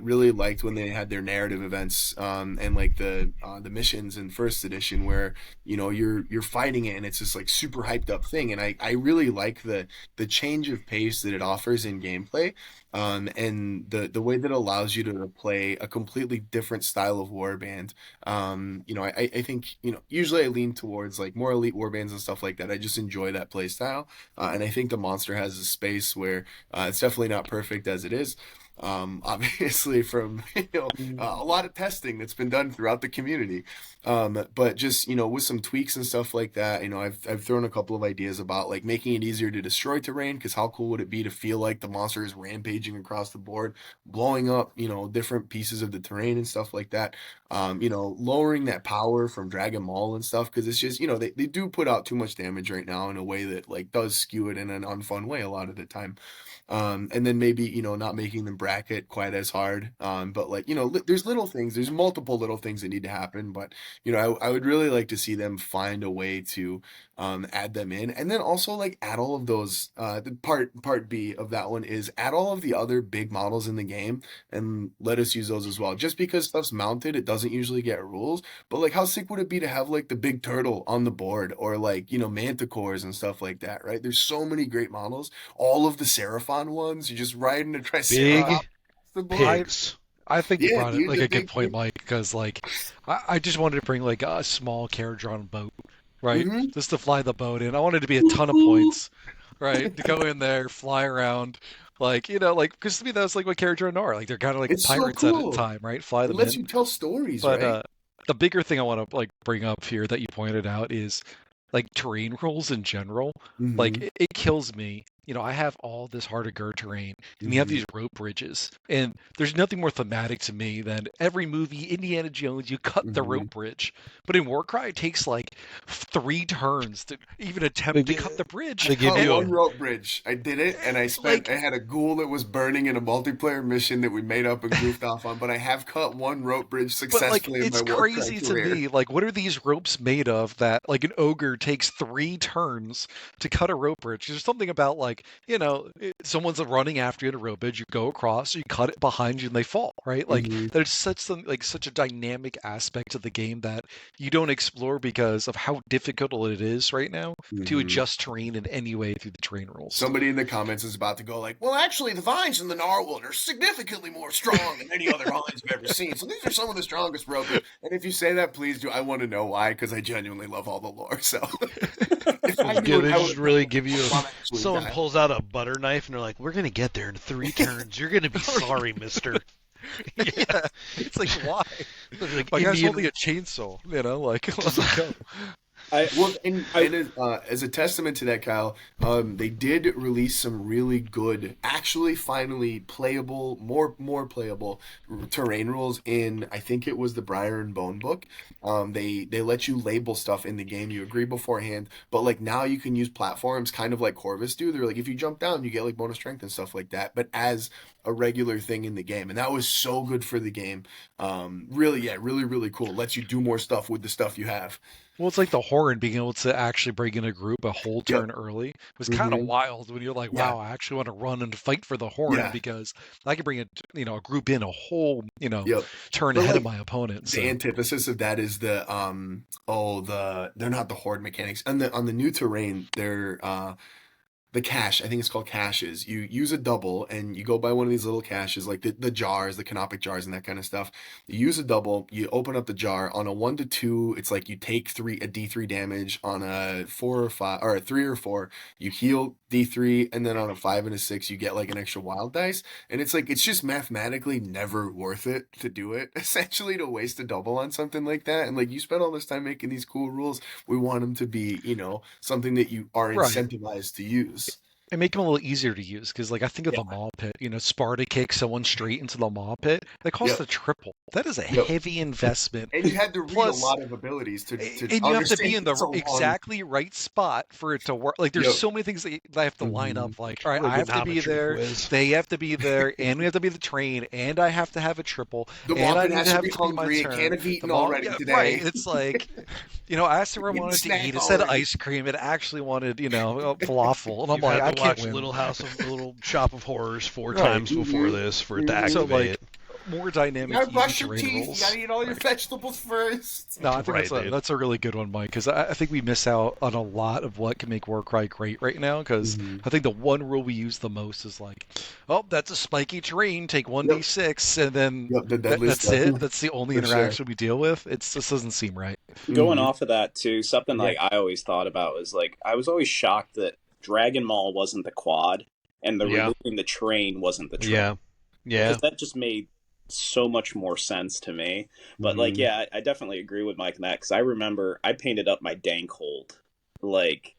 really liked when they had their narrative events, and like the missions in first edition where you're fighting it and it's this like super hyped up thing, and I really like the change of pace that it offers in gameplay, and the way that it allows you to play a completely different style of warband. I think usually I lean towards like more elite warbands and stuff like that. I just enjoy that play style, and I think the monster has a space where it's definitely not perfect as it is. obviously from a lot of testing that's been done throughout the community. But just with some tweaks and stuff like that, I've thrown a couple of ideas about like making it easier to destroy terrain, because how cool would it be to feel like the monster is rampaging across the board, blowing up different pieces of the terrain and stuff like that. Lowering that power from Dragon Maul and stuff, because it's just they do put out too much damage right now in a way that like does skew it in an unfun way a lot of the time. And then maybe not making them bracket quite as hard, but like there's little things, there's multiple little things that need to happen, but I would really like to see them find a way to add them in, and then also like add all of those. The part B of that one is add all of the other big models in the game and let us use those as well. Just because stuff's mounted, it doesn't usually get rules, but like how sick would it be to have like the big turtle on the board, or like manticores and stuff like that, right? There's so many great models, all of the Seraphon ones, you just ride in a Triceratops. Big pigs. I think you brought dude, like a good point, Mike, because like I just wanted to bring like a small carriage-drawn boat, right? Mhm. Just to fly the boat in. I wanted to be a ton of points, right? To go in there, fly around, like like because to me that's like what carriage-drawn are. Like they're kind of like It's so pirates at a cool. time, right? Fly It them lets in. you tell stories, But right? the bigger thing I want to like bring up here that you pointed out is like terrain rules in general. Like Mm-hmm. it kills me. I have all this hardiger terrain, and you have Mm-hmm. these rope bridges, and there's nothing more thematic to me than every movie, Indiana Jones, you cut the Mm-hmm. rope bridge. But in Warcry, it takes like 3 turns to even attempt to cut the bridge. They give Cut you one rope bridge. I did it, and Like, I had a ghoul that was burning in a multiplayer mission that we made up and goofed off on, but I have cut one rope bridge but like successfully in my it's Warcry crazy to career. me. Like, what are these ropes made of that like an ogre takes 3 turns to cut a rope bridge? There's something about like, someone's running after you in a rope bridge, you go across, you cut it behind you and they fall, right? Like Mm-hmm. there's such a dynamic aspect of the game that you don't explore because of how difficult it is right now to Mm-hmm. adjust terrain in any way through the terrain rules. Somebody in the comments is about to go like, well, actually, the vines in the Narwhal are significantly more strong than any other vines I've ever seen. So these are some of the strongest ropers. And if you say that, please do. I want to know why, because I genuinely love all the lore. So if I knew it, They I just would really give you actually someone die. pulls out a butter knife and they're like, "We're gonna get there in 3 turns. You're gonna be sorry, Mister." Yeah, it's like why? Like My guy's Indian. holding a chainsaw, like let him go. Well, as a testament to that, Kyle, they did release some really good, actually, finally playable, more playable terrain rules in. I think it was the Briar and Bone book. They let you label stuff in the game. You agree beforehand, but like now you can use platforms kind of like Corvus do. They're like if you jump down, you get like bonus strength and stuff like that, but as a regular thing in the game, and that was so good for the game. Really, yeah, really, really cool. Lets you do more stuff with the stuff you have. Well, it's like the horn being able to actually bring in a group a whole Yep. turn early was kind of Mm-hmm. wild when you're like, Yeah. wow, I actually want to run and fight for the horn Yeah. because I can bring a group in a whole Yep. turn But ahead like of my opponent. the So antithesis of that is they're not the horde mechanics. And on the new terrain, they're the cache, I think it's called caches. You use a double and you go buy one of these little caches, like the jars, the canopic jars and that kind of stuff. You use a double, you open up the jar. On a 1 to 2, it's like you take a D3 damage. On a 4 or 5, or a 3 or 4, you heal D3, and then on a 5 and a 6, you get like an extra wild dice. And it's like it's just mathematically never worth it to do it, essentially, to waste a double on something like that. And like you spent all this time making these cool rules, we want them to be, something that you are right. incentivized to use. And make them a little easier to use because, like, I think of Yeah. the maw pit. Sparta kicks someone straight into the maw pit. That costs Yep. a triple. That is a Yep. heavy investment. And you had to read Plus, a lot of abilities to and you have to understand be in the it's a long- exactly right spot for it to work. Like, there's Yep. so many things that I have to line Mhm. up. Like, all right, Like I have to be geometry there. quiz. They have to be there, and we have to be the train, and I have to have a triple, The and I Walker need has to to have be it to be my hungry. It turn. can't have The eaten maw, already yeah, today. right? It's like, I asked her I Get wanted to snack eat. It said already. ice cream. It actually wanted, falafel, and I'm You've like, I had to can't watch win. Little Shop of Horrors 4 Right. times before Mhm. this for it to Mhm. So, activate like, it. more You dynamic, gotta easy brush your terrain teeth. You rules. gotta eat all your vegetables first. No, I think Right, dude. that's a really good one, Mike, because I think we miss out on a lot of what can make Warcry great right now. Because Mhm. I think the one rule we use the most is like, oh, that's a spiky terrain, take 1d6, and then Yep, the deadly that's stuff. it. That's the only For sure. interaction we deal with. This doesn't seem right. Going Mhm. off of that too, something like I always thought about was like I was always shocked that Dragon Maul wasn't the quad and the Yeah. removing the train wasn't the train. Yeah. Yeah. because that just made so much more sense to me. But like, Mhm. yeah, I definitely agree with Mike on that because I remember I painted up my dank hold. Like,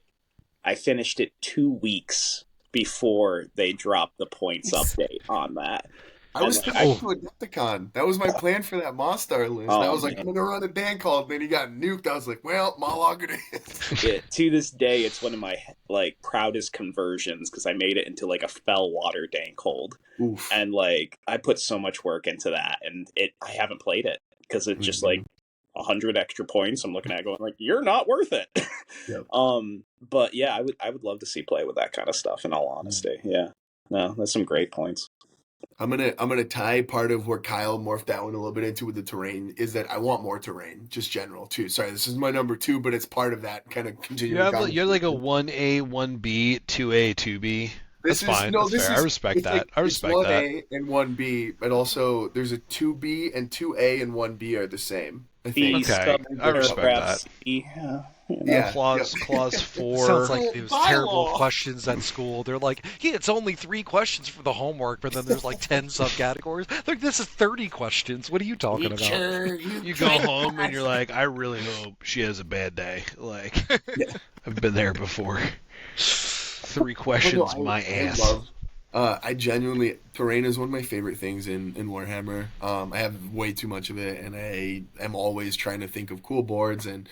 I finished it 2 weeks before they dropped the points update on that, I and was like, supposed to Adepticon. That was my plan for that Mostar list. I oh was like, man, I'm gonna run a Dan call, and then he got nuked. I was like, well, Moloch it is. to this day, it's one of my like proudest conversions because I made it into like a fell water dank hold, Oof. and like I put so much work into that, and I haven't played it because it's just like Mhm. 100 extra points. I'm looking at it going like, you're not worth it. Yep. But yeah, I would love to see play with that kind of stuff. In all honesty, yeah, no, that's some great points. I'm gonna tie part of where Kyle morphed that one a little bit into with the terrain is that I want more terrain, just general too. Sorry, this is my number two, but it's part of that kind of continuing You're like a conversation. 1A, 1B, 2A, 2B. That's This is fine. no, That's this fair. I is respect it's that. like I it's respect one that. A and one B, but also there's a 2B and 2A and 1B are the same. I B think. Okay, sub I respect paragraph that. C, Yeah. Yep. Clause Sounds 4. like Oh, those terrible bylaw. questions at school. They're like, yeah, it's only 3 questions for the homework, but then there's like 10 subcategories. Like, this is 30 questions. What are you talking about? You go home and you're like, I really hope she has a bad day. Like, Yeah. I've been there before. 3 But no, questions, my I ass. love. I genuinely terrain is one of my favorite things in Warhammer. I have way too much of it, and I am always trying to think of cool boards, and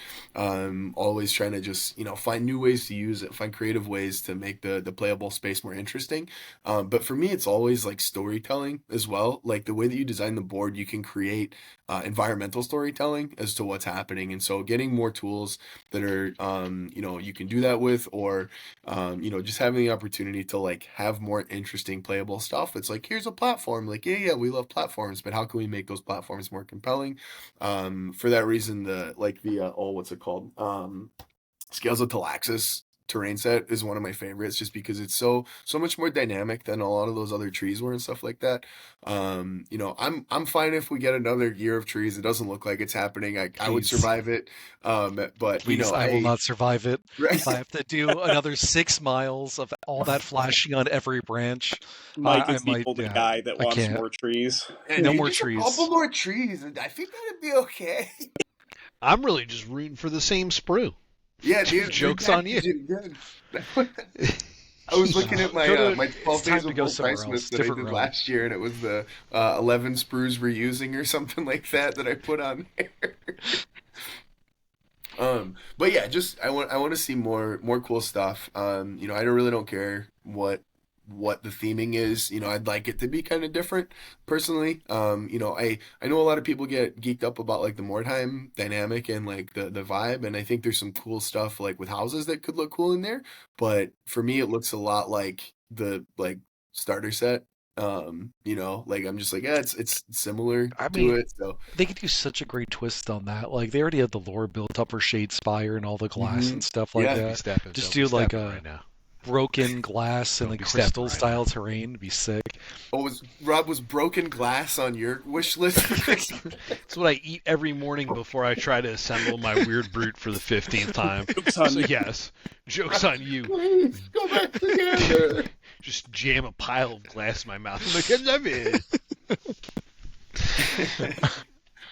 always trying to just find new ways to use it, find creative ways to make the playable space more interesting. But for me, it's always like storytelling as well. Like the way that you design the board, you can create environmental storytelling as to what's happening, and so getting more tools that are you can do that with, or just having the opportunity to like have more interesting playable stuff. It's like, here's a platform. Like, yeah, we love platforms, but how can we make those platforms more compelling? For that reason, what's it called? Scales of Talaxis terrain set is one of my favorites just because it's so much more dynamic than a lot of those other trees were and stuff like that. I'm fine if we get another year of trees. It doesn't look like it's happening. I would Please. survive it. But Please, I will not survive it. If I have to do another 6 miles of all that flashing on every branch, Mike I is the might, older yeah, guy that I wants can't. more trees. And No dude, more just a couple trees. more trees, and I think that'd be okay. I'm really just rooting for the same sprue. Yeah, dude, bring Joke's on you. packaging good. I was looking at my my It's 12 time days to of go full somewhere Christmas else. that I Different did road. last year, and it was the 11 sprues reusing or something like that I put on there. But yeah, just I want to see more cool stuff. I really don't care what the theming is. I'd like it to be kind of different personally. I know a lot of people get geeked up about like the Mordheim dynamic and like the vibe, and I think there's some cool stuff like with houses that could look cool in there. But for me, it looks a lot like the like starter set. Like I'm just like, yeah, it's similar I to mean, it. So they could do such a great twist on that. Like, they already had the lore built up for Shadespire and all the glass hmm and stuff like yeah. Don't be that. stepping. Just Don't be do like stepping a right now. broken glass and Don't a be stepping crystal right style now. terrain would be sick. Oh, was broken glass on your wish list? It's what I eat every morning before I try to assemble my weird brute for the 15th time. Jokes on So you. yes, joke's on you. Please go back together. Just jam a pile of glass in my mouth. I'm like, I love it.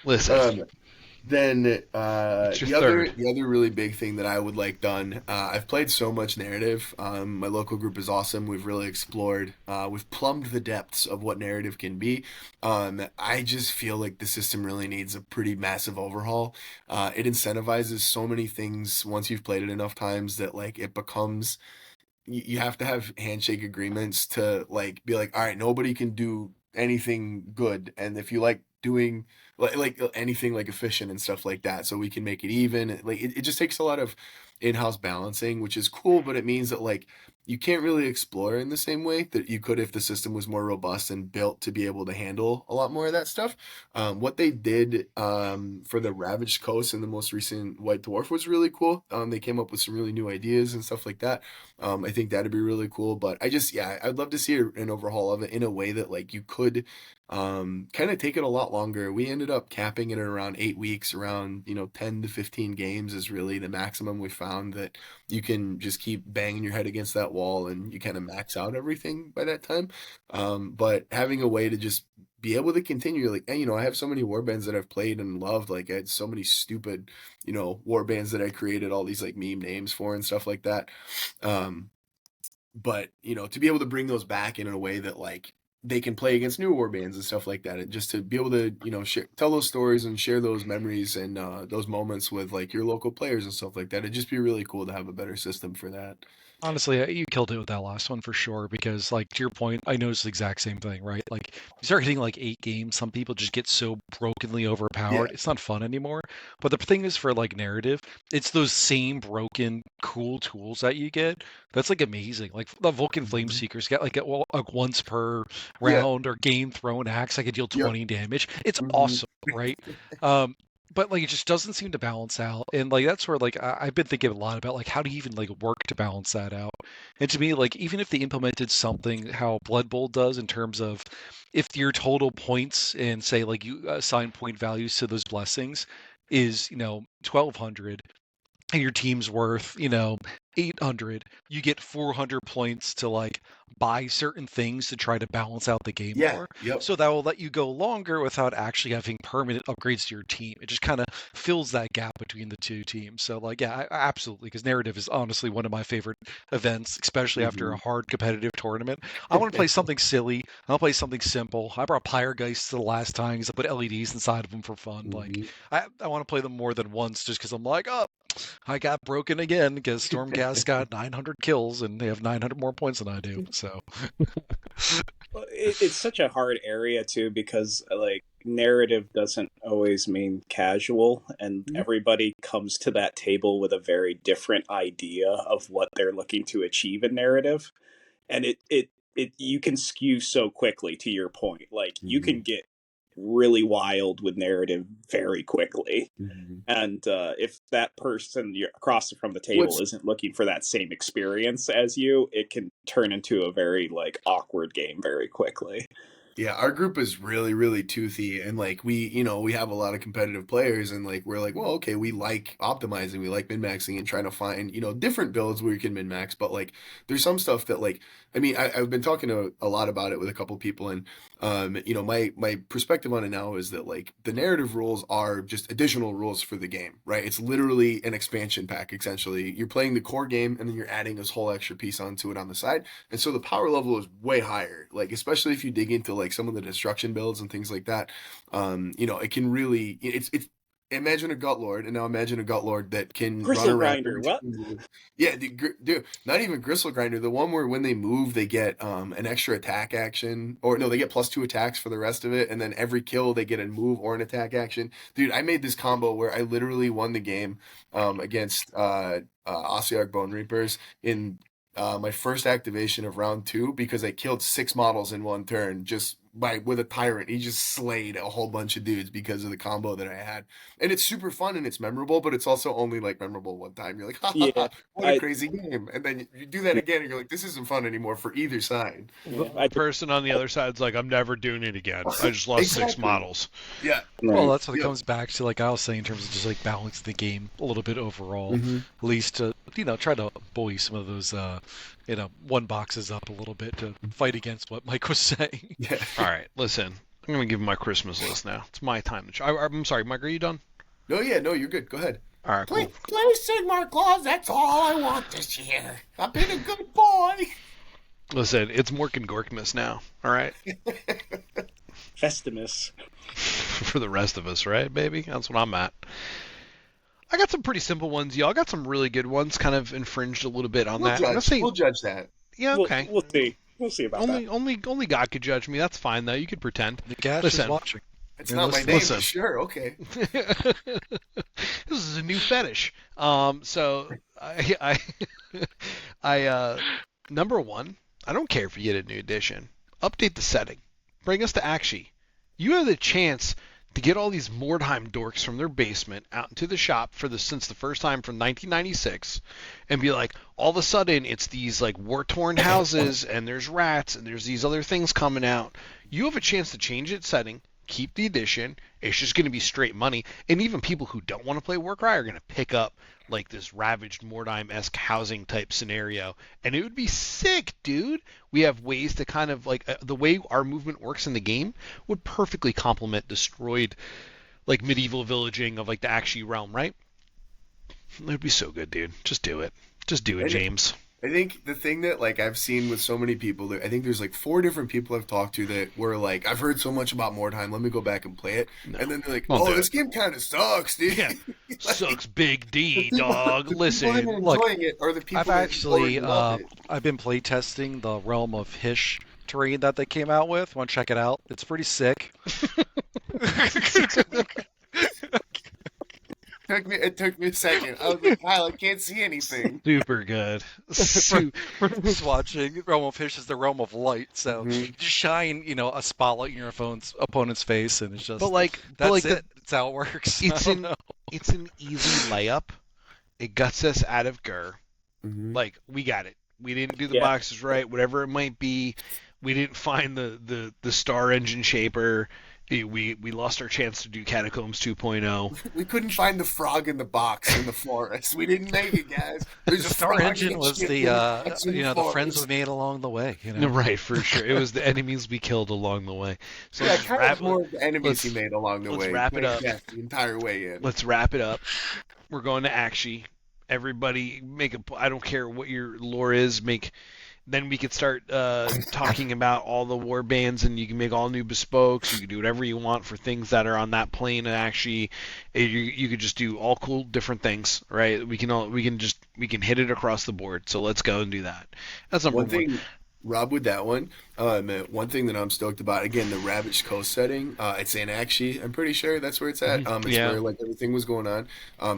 Listen, Um, then it's your the other third. the other really big thing that I would like done. I've played so much narrative. My local group is awesome. We've really explored. We've plumbed the depths of what narrative can be. I just feel like the system really needs a pretty massive overhaul. It incentivizes so many things once you've played it enough times that like it becomes you have to have handshake agreements to like be like, all right, nobody can do anything good, and if you like doing like anything like efficient and stuff like that, so we can make it even. Like it just takes a lot of in-house balancing, which is cool, but it means that like you can't really explore in the same way that you could if the system was more robust and built to be able to handle a lot more of that stuff. What they did for the Ravaged Coast and the most recent White Dwarf was really cool. They came up with some really new ideas and stuff like that. I think that'd be really cool. But yeah, I'd love to see an overhaul of it in a way that like you could kind of take it a lot longer. We ended up capping it at around 8 weeks, around 10 to 15 games is really the maximum we found that you can just keep banging your head against that that wall and you kind of max out everything by that time. But having a way to just be able to continue, like, and, I have so many warbands that I've played and loved. Like, I had so many stupid, warbands that I created all these like meme names for and stuff like that. But to be able to bring those back in a way that like they can play against new warbands and stuff like that, and just to be able to tell those stories and share those memories and those moments with like your local players and stuff like that, it'd just be really cool to have a better system for that. Honestly, you killed it with that last one for sure, because like to your point, I noticed the exact same thing, right? Like you start hitting like 8 games, some people just get so brokenly overpowered, it's not fun anymore. But the thing is, for like narrative, it's those same broken cool tools that you get. That's like amazing. Like the Vulcan Flame Seekers get like once per round or game thrown axe, I could deal 20 damage. It's awesome, right? But like it just doesn't seem to balance out, and like that's where like I've been thinking a lot about like how do you even like work to balance that out. And to me, like even if they implemented something how Blood Bowl does in terms of if your total points and say like you assign point values to those blessings is 1200 and your team's worth 800, you get 400 points to like buy certain things to try to balance out the game more. So that will let you go longer without actually having permanent upgrades to your team. It just kind of fills that gap between the two teams. So like, yeah, absolutely, because narrative is honestly one of my favorite events, especially after a hard competitive tournament. I want to play something silly. I want to play something simple. I brought Pyregeist to the last time because I put LEDs inside of them for fun. Like I want to play them more than once just because I'm like, oh, I got broken again because Stormcast got 900 kills and they have 900 more points than I do. So it's such a hard area too, because like narrative doesn't always mean casual, and everybody comes to that table with a very different idea of what they're looking to achieve in narrative, and it you can skew so quickly. To your point, like you can get really wild with narrative very quickly, and if that person you're across from the table isn't looking for that same experience as you, it can turn into a very like awkward game very quickly. Yeah, our group is really, really toothy, and like we have a lot of competitive players, and like we're like, well, okay, we like optimizing, we like min-maxing and trying to find different builds where you can min-max, but like there's some stuff that like, I mean, I've been talking a lot about it with a couple people, and my perspective on it now is that like the narrative rules are just additional rules for the game, right? It's literally an expansion pack. Essentially, you're playing the core game and then you're adding this whole extra piece onto it on the side, and so the power level is way higher. Like especially if you dig into like some of the destruction builds and things like that, it can really it's imagine a gut lord, and now imagine a gut lord that can Gristle grinder. What? Yeah, dude, not even gristle grinder. The one where when they move, they get an extra attack action, or no, they get +2 attacks for the rest of it, and then every kill they get a move or an attack action. Dude, I made this combo where I literally won the game against Ossiarch Bone Reapers in my first activation of round 2 because I killed 6 models in one turn just with a tyrant. He just slayed a whole bunch of dudes because of the combo that I had, and it's super fun and it's memorable, but it's also only like memorable one time. You're like, ha, ha, ha, what a crazy game, and then you do that again and you're like, this isn't fun anymore for either side. The person on the other side's like, I'm never doing it again. I just lost 6 models. Yeah. Well, that's what it comes back to, like I was saying, in terms of just like balance the game a little bit overall, at least to try to bully some of those one boxes up a little bit to fight against what Mike was saying. Yeah. All right, listen. I'm going to give him my Christmas list now. It's my time to I'm sorry, Mike, are you done? No, you're good. Go ahead. All right, Play cool. Sigmar, Claus. That's all I want this year. I've been a good boy. Listen, it's Mork and Gorkmas now, all right? Festimus. For the rest of us, right, baby? That's what I'm at. I got some pretty simple ones, y'all. Got some really good ones, kind of infringed a little bit on that. We'll judge that. Yeah, okay. We'll see. We'll see about that. Only God could judge me. That's fine, though. You could pretend. The Gash is watching. It's not my name, but sure, okay. This is a new fetish. So I number one, I don't care if you get a new edition. Update the setting. Bring us to Akshi. You have the chance to get all these Mordheim dorks from their basement out into the shop since the first time from 1996, and be like, all of a sudden it's these like war-torn houses and there's rats and there's these other things coming out. You have a chance to change its setting, keep the edition. It's just going to be straight money. And even people who don't want to play Warcry are going to pick up like this ravaged Mordheim-esque housing type scenario. And it would be sick, dude. We have ways to kind of like the way our movement works in the game would perfectly complement destroyed like medieval villaging of like the Aqshy realm, right? It would be so good, dude. Just do it. Just do it, James. I think the thing that like I've seen with so many people, I think there's like 4 different people I've talked to that were like, I've heard so much about Mordheim, let me go back and play it. No, and then they're like, oh, this game kind of sucks, dude. Yeah. Like, sucks big D, dog. Listen, look, it are the people I've actually I've been playtesting the Realm of Hish terrain that they came out with. Want to check it out? It's pretty sick. It took me a second. I was like, Kyle, I can't see anything. Super good. For who's watching, Realm of Hish is the realm of light, so you just shine, a spotlight in your opponent's face, and it's just that's it. That's how it works. It's an easy layup. It guts us out of Gur. Like, we got it. We didn't do the boxes right, whatever it might be. We didn't find the star engine shaper. We lost our chance to do Catacombs 2.0. We couldn't find the frog in the box in the forest. We didn't make it, guys. There's a Star Engine was the friends we made along the way. Right, for sure. It was the enemies we killed along the way. So yeah, kind of more of the enemies we made along the way. Let's wrap it up. Yeah, the entire way in. Let's wrap it up. We're going to Aqshy. Everybody I don't care what your lore is, then we could start talking about all the war bands, and you can make all new bespokes. You can do whatever you want for things that are on that plane. And actually, you could just do all cool different things, right? We can hit it across the board. So let's go and do that. That's number one. Rob, with that one thing that I'm stoked about, again, the Ravaged Coast setting, it's in Aqshy, I'm pretty sure that's where it's at. It's where like everything was going on.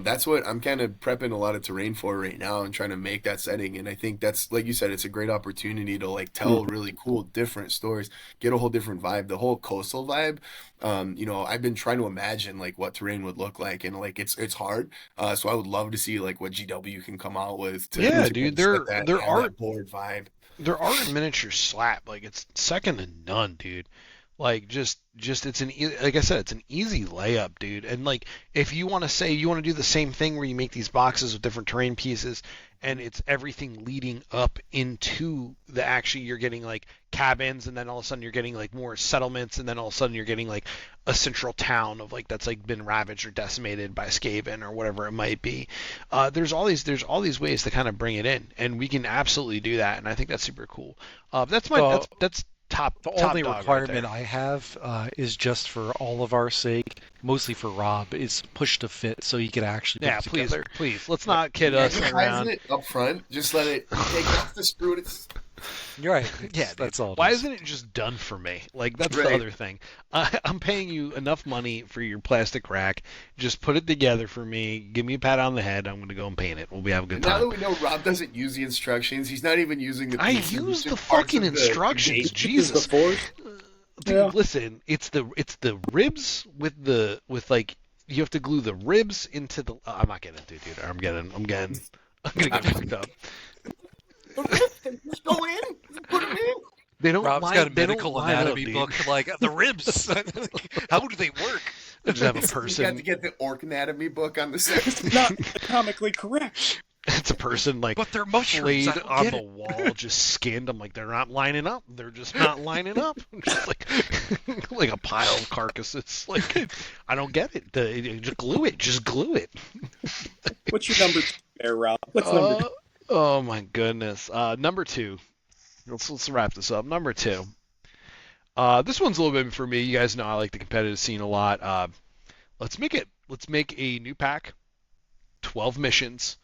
That's what I'm kind of prepping a lot of terrain for right now and trying to make that setting. And I think that's, like you said, it's a great opportunity to like tell really cool, different stories, get a whole different vibe, the whole coastal vibe. I've been trying to imagine like what terrain would look like, and like it's hard. So I would love to see like what GW can come out with. Dude, there are board vibe. Their art and miniature slap, like it's second to none, dude. Like just it's like I said, it's an easy layup, dude. And like if you want to say you want to do the same thing where you make these boxes with different terrain pieces, and it's everything leading up into the actually you're getting like cabins, and then all of a sudden you're getting like more settlements, and then all of a sudden you're getting like a central town of like that's like been ravaged or decimated by Skaven or whatever it might be. There's all these ways to kind of bring it in, and we can absolutely do that, and I think that's super cool. That's top. The only requirement I have is just for all of our sake, mostly for Rob, is push to fit so he could actually put it together. Please, let's not kid us around. It up front, just let it take off the screw. You're right. Yeah, that's all. Why isn't it just done for me? Like that's the other thing. I'm paying you enough money for your plastic rack. Just put it together for me. Give me a pat on the head. I'm going to go and paint it. We'll have a good time. Now that we know Rob doesn't use the instructions, he's not even using the. I use the fucking instructions. Jesus. Dude, listen. It's the ribs with like you have to glue the ribs into the. I'm not getting into it, dude. I'm gonna get fucked up. Just go in, put them in. They don't. Rob's got a medical anatomy book, like the ribs. How do they work? Just have a person. You got to get the orc anatomy book on the set. It's not anatomically correct. It's a person like, but they're mushrooms laid on the wall, just skinned. I'm like, they're not lining up. They're just not lining up. Just like a pile of carcasses. Like, I don't get it. Just glue it. Just glue it. What's your number two there, Rob? What's number two? Oh my goodness. Number 2. Let's wrap this up. Number 2. This one's a little bit for me. You guys know I like the competitive scene a lot. Let's make a new pack. 12 missions.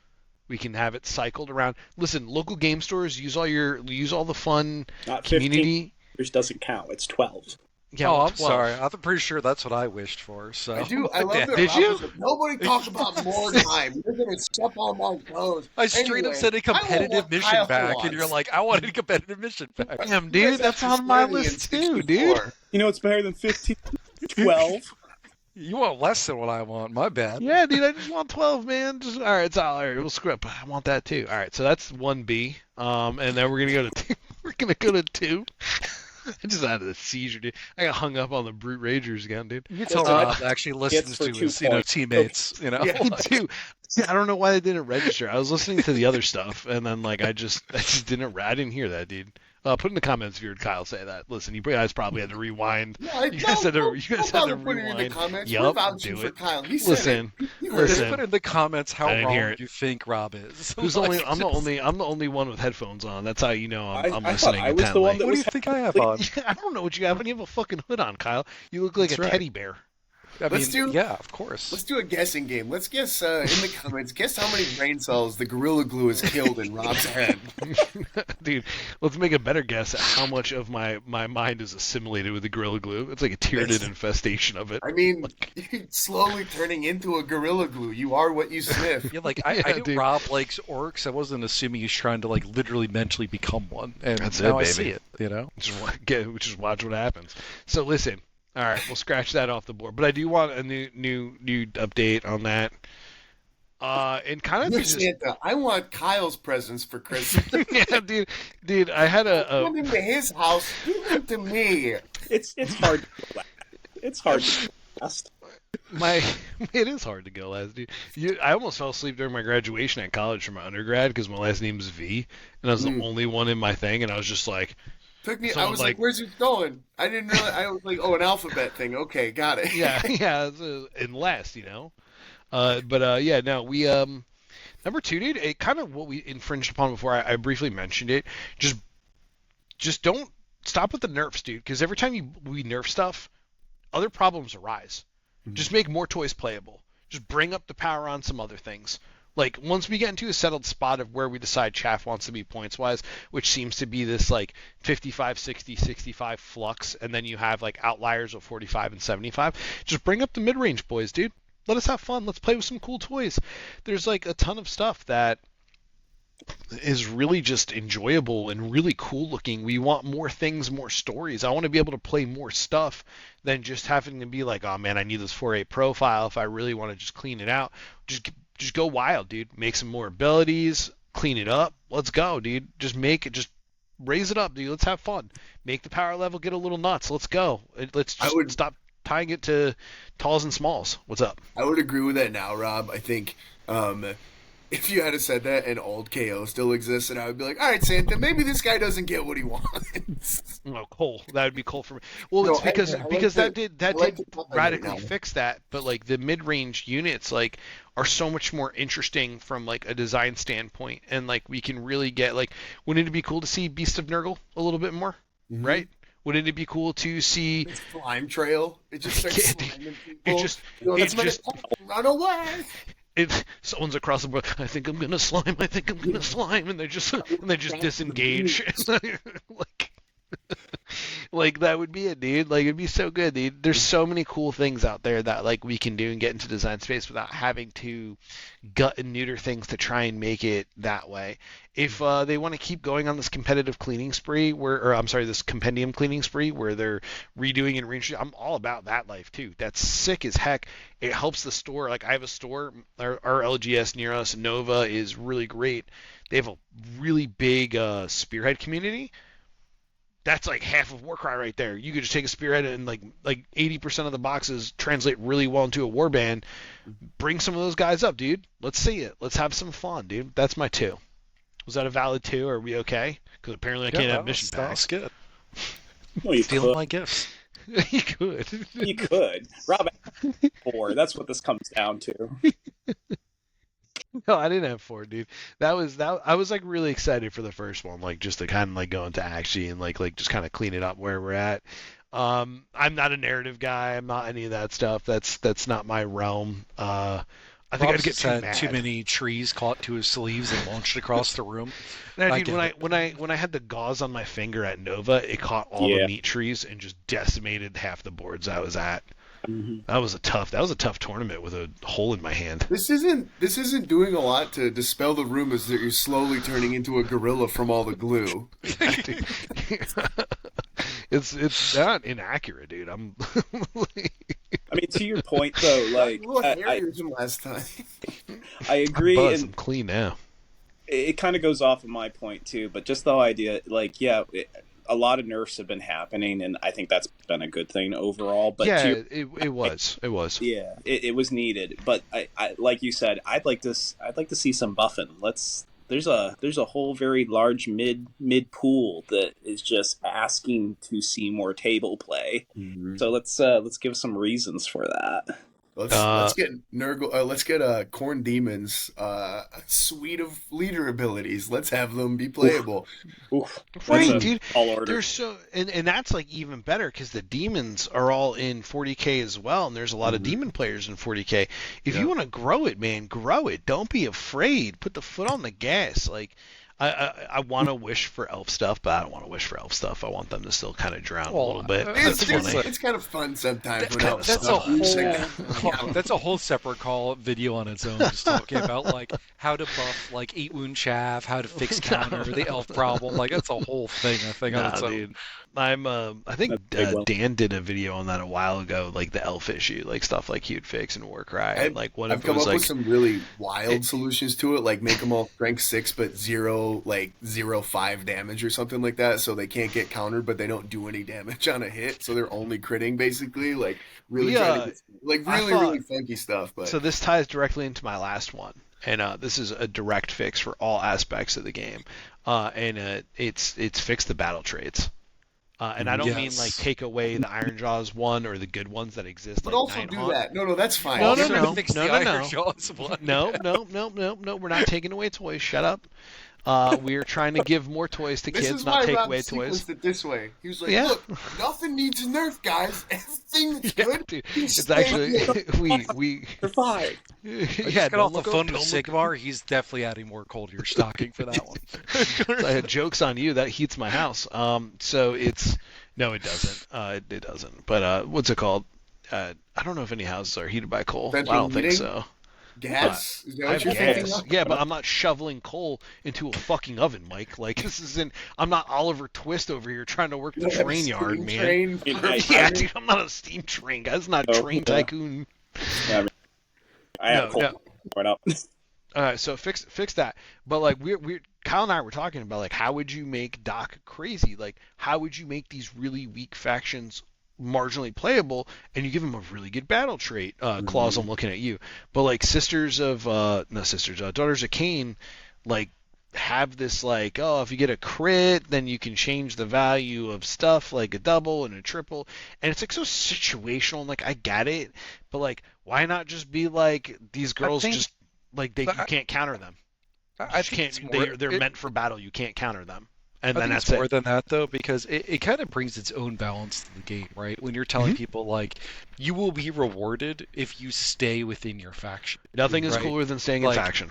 We can have it cycled around. Listen, local game stores use all the fun community. 15 doesn't count. It's 12. Yeah, I'm sorry. I'm pretty sure that's what I wished for. So I do. I love that. Did you? Nobody talk about more time. You're gonna step on my toes. I straight up said a competitive mission back, and you're like, I wanted a competitive mission back. Damn, dude, that's on my list too, dude. You know what's better than 15? 12. You want less than what I want. My bad. Yeah, dude, I just want 12, man. All right, it's all right. We'll screw up. I want that too. All right, so that's 1B. And then we're gonna go to 2. We're gonna go to 2. I just had a seizure, dude. I got hung up on the Brute Ragers again, dude. You tell Listen, Rob actually listens for to 2 his, points. teammates, Yeah. Dude, I don't know why they didn't register. I was listening to the other stuff, and then like I just I didn't hear that, dude. Put in the comments if you heard Kyle say that. Listen, you guys probably had to rewind. You guys had to put it in the rewind. comments. Yup, We're vouching do for it. Kyle. He said Listen, it. You heard Just listen. put in the comments how I didn't hear wrong it. you think Rob is. Who's Like, only? I'm the just- only one with headphones on. That's how you know I'm I thought listening I was the one intently. that What do you think I have on? I don't know what you have. When you have a fucking hood on, Kyle. You look like That's a right. teddy bear. I mean, Let's do- yeah, of course. Let's do a guessing game. Let's guess in the comments. Guess how many brain cells the Gorilla Glue has killed in Rob's head. Dude, let's make a better guess at how much of my mind is assimilated with the Gorilla Glue. It's like a Tyranid infestation of it. I mean, you're slowly turning into a Gorilla Glue. You are what you sniff. Yeah, like I knew dude. Rob likes orcs. I wasn't assuming he's trying to like literally mentally become one. And That's now it, I see baby. it. You know. Just watch what happens. So listen, all right, we'll scratch that off the board. But I do want a new update on that. And kind of You're just Santa. I want Kyle's presents for Christmas. yeah, dude. I had Come into his house. Give them to me. It's hard. It's hard to go last. It is hard to go last, dude. I almost fell asleep during my graduation at college from my undergrad because my last name is V, and I was the only one in my thing, and I was just like, Took me. I Someone was like, "Where's it going?" I didn't realize. I was like, "Oh, an alphabet thing. Okay, got it." yeah, and last, yeah, no, we number two, dude. It kind of what we infringed upon before. I briefly mentioned it. Just don't stop with the nerfs, dude. Because every time we nerf stuff, other problems arise. Just make more toys playable. Just bring up the power on some other things. Like, once we get into a settled spot of where we decide Chaff wants to be points-wise, which seems to be this, like, 55, 60, 65 flux, and then you have, like, outliers of 45 and 75, just bring up the mid-range boys, dude. Let us have fun. Let's play with some cool toys. There's, like, a ton of stuff that is really just enjoyable and really cool looking. We want more things, more stories. I want to be able to play more stuff than just having to be like, oh, man, I need this 4A profile if I really want to just clean it out. Just go wild, dude. Make some more abilities, clean it up. Let's go, dude. Just raise it up, dude. Let's have fun. Make the power level get a little nuts. Let's go. Let's just stop tying it to talls and smalls. What's up? I would agree with that now, Rob. I think if you had said that and old KO still exists, and I would be like, all right, Santa, maybe this guy doesn't get what he wants. Oh, Cole. That would be Cole for me. Well, No, it's because I like because to- that did I like to talk about it radically now. fix that. But like the mid-range units, like are so much more interesting from like a design standpoint, and like we can really get like, wouldn't it be cool to see Beast of Nurgle a little bit more, right? Wouldn't it be cool to see? This slime trail. It just starts Yeah, sliming people. It's just Run away. someone's across the board. I think I'm gonna slime. I think I'm gonna slime, and they just disengage. Like that would be it, dude. Like it'd be so good, dude. There's so many cool things out there that like we can do and get into design space without having to gut and neuter things to try and make it that way. If they want to keep going on this competitive cleaning spree, this compendium cleaning spree where they're redoing and reintroducing, I'm all about that life too. That's sick as heck. It helps the store. Like I have a store, our LGS near us, Nova, is really great. They have a really big spearhead community. That's like half of Warcry right there. You could just take a spearhead and like 80% of the boxes translate really well into a warband. Bring some of those guys up, dude. Let's see it. Let's have some fun, dude. That's my 2. Was that a valid 2? Are we okay? Because apparently I can't have mission packs. That's good. Well, you Stealing could. my gifts. You could. You could. Rob, 4. That's what this comes down to. No, I didn't have 4, dude. I was like really excited for the first one, like just to kind of like go into action and like just kind of clean it up where we're at. I'm not a narrative guy. I'm not any of that stuff. That's not my realm. I think I'd get too mad. Too many trees caught to his sleeves and launched across the room. No, I dude, get when I had the gauze on my finger at Nova, it caught all the meat trees and just decimated half the boards I was at. Mm-hmm. That was a tough tournament with a hole in my hand. This isn't doing a lot to dispel the rumors that you're slowly turning into a gorilla from all the glue. It's not inaccurate, dude. I'm. I mean, to your point though, like You look hairier than last time. I agree, I'm and clean now. it kind of goes off of my point too. But just the idea, like, a lot of nerfs have been happening, and I think that's been a good thing overall. But Yeah, to it was. It was. yeah, it was needed. But I like you said, I'd like to see some buffing. There's a whole very large mid pool that is just asking to see more table play. Mm-hmm. So let's give some reasons for that. Let's get Corn Demons a suite of leader abilities. Let's have them be playable. Oof. Right, dude. All order. They're so, and that's like even better because the demons are all in 40k as well, and there's a lot of demon players in 40k. If you want to grow it, man, grow it. Don't be afraid. Put the foot on the gas. Like, I want to wish for elf stuff, but I don't want to wish for elf stuff. I want them to still kind of drown a little bit. It's kind of fun sometimes. That's a whole separate call video on its own, just talking about like how to buff like 8-wound chaff, how to fix counter the elf problem. Like that's a whole thing. I think on its own. Dude. I think Dan did a video on that a while ago, like the elf issue, like stuff like he would fix in Warcry. And like what I've if it come was up like with some really wild solutions to it, like make them all strength 6 but 0.05 damage or something like that, so they can't get countered, but they don't do any damage on a hit, so they're only critting basically. Like really, really funky stuff. But so this ties directly into my last one, and this is a direct fix for all aspects of the game, and it's fix the battle traits. And I don't mean like take away the Iron Jaws one or the good ones that exist. But like also do that. No, that's fine. No. We're not taking away toys. Shut up. We're trying to give more toys to kids, not take away toys. It this way. He was like, "Look, nothing needs a nerf, guys. Everything is good." Dude, it's actually we for 5. I just got off the phone with Sigmar. He's definitely adding more coal to your stocking for that one. I had jokes on you. That heats my house. So it's no, it doesn't. It doesn't. But what's it called? I don't know if any houses are heated by coal. I don't think so. Gas? Is that what you're thinking of? Yeah, but I'm not shoveling coal into a fucking oven, Mike. Like this isn't. I'm not Oliver Twist over here trying to work the train yard, man. Yeah, dude, I'm not a steam train guy. It's not train tycoon. Yeah, I have coal right up. All right, so fix that. But like we Kyle and I were talking about like how would you make Doc crazy? Like how would you make these really weak factions marginally playable, and you give them a really good battle trait. Claus, I'm looking at you. But like Daughters of Cain, like have this like, oh, if you get a crit, then you can change the value of stuff like a double and a triple, and it's like so situational. And like I get it, but like why not just be like these girls just like you can't counter them. I think they're meant for battle. You can't counter them. And I then think that's it's more than that, though, because it kind of brings its own balance to the game, right? When you're telling people, like, you will be rewarded if you stay within your faction. Nothing is cooler than staying in faction.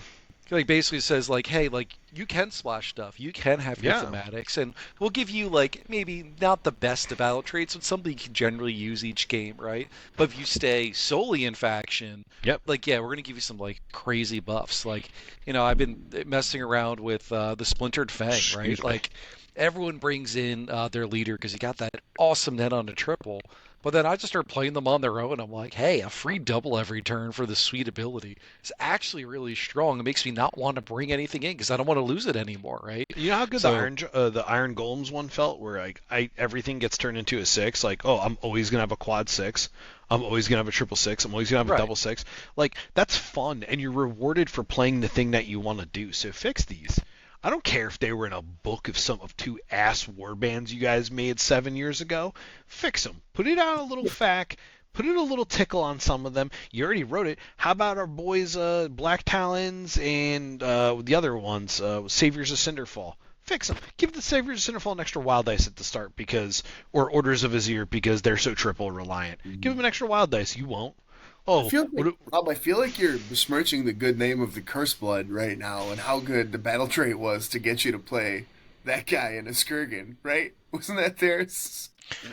Like, basically says, like, hey, like, you can splash stuff, you can have your thematics, and we'll give you, like, maybe not the best of battle traits, but something you can generally use each game, right? But if you stay solely in faction, like, yeah, we're going to give you some, like, crazy buffs. Like, you know, I've been messing around with the Splintered Fang, right? Like, everyone brings in their leader because he got that awesome net on a triple. But then I just start playing them on their own. I'm like, hey, a free double every turn for the sweet ability is actually really strong. It makes me not want to bring anything in because I don't want to lose it anymore, right? You know how good the Iron Golems one felt, where like everything gets turned into a 6. Like, oh, I'm always gonna have a quad 6. I'm always gonna have a triple 6. I'm always gonna have a double 6. Like that's fun, and you're rewarded for playing the thing that you want to do. So fix these. I don't care if they were in a book of some of 2 ass warbands you guys made 7 years ago. Fix them. Put it out a little fac. Put it a little tickle on some of them. You already wrote it. How about our boys Black Talons and the other ones, Saviors of Cinderfall? Fix them. Give the Saviors of Cinderfall an extra wild dice at the start or Orders of Azir because they're so triple reliant. Give them an extra wild dice. You won't. Oh, I feel like you're besmirching the good name of the Curse Blood right now and how good the battle trait was to get you to play that guy in a Skirgan, right? Wasn't that theirs?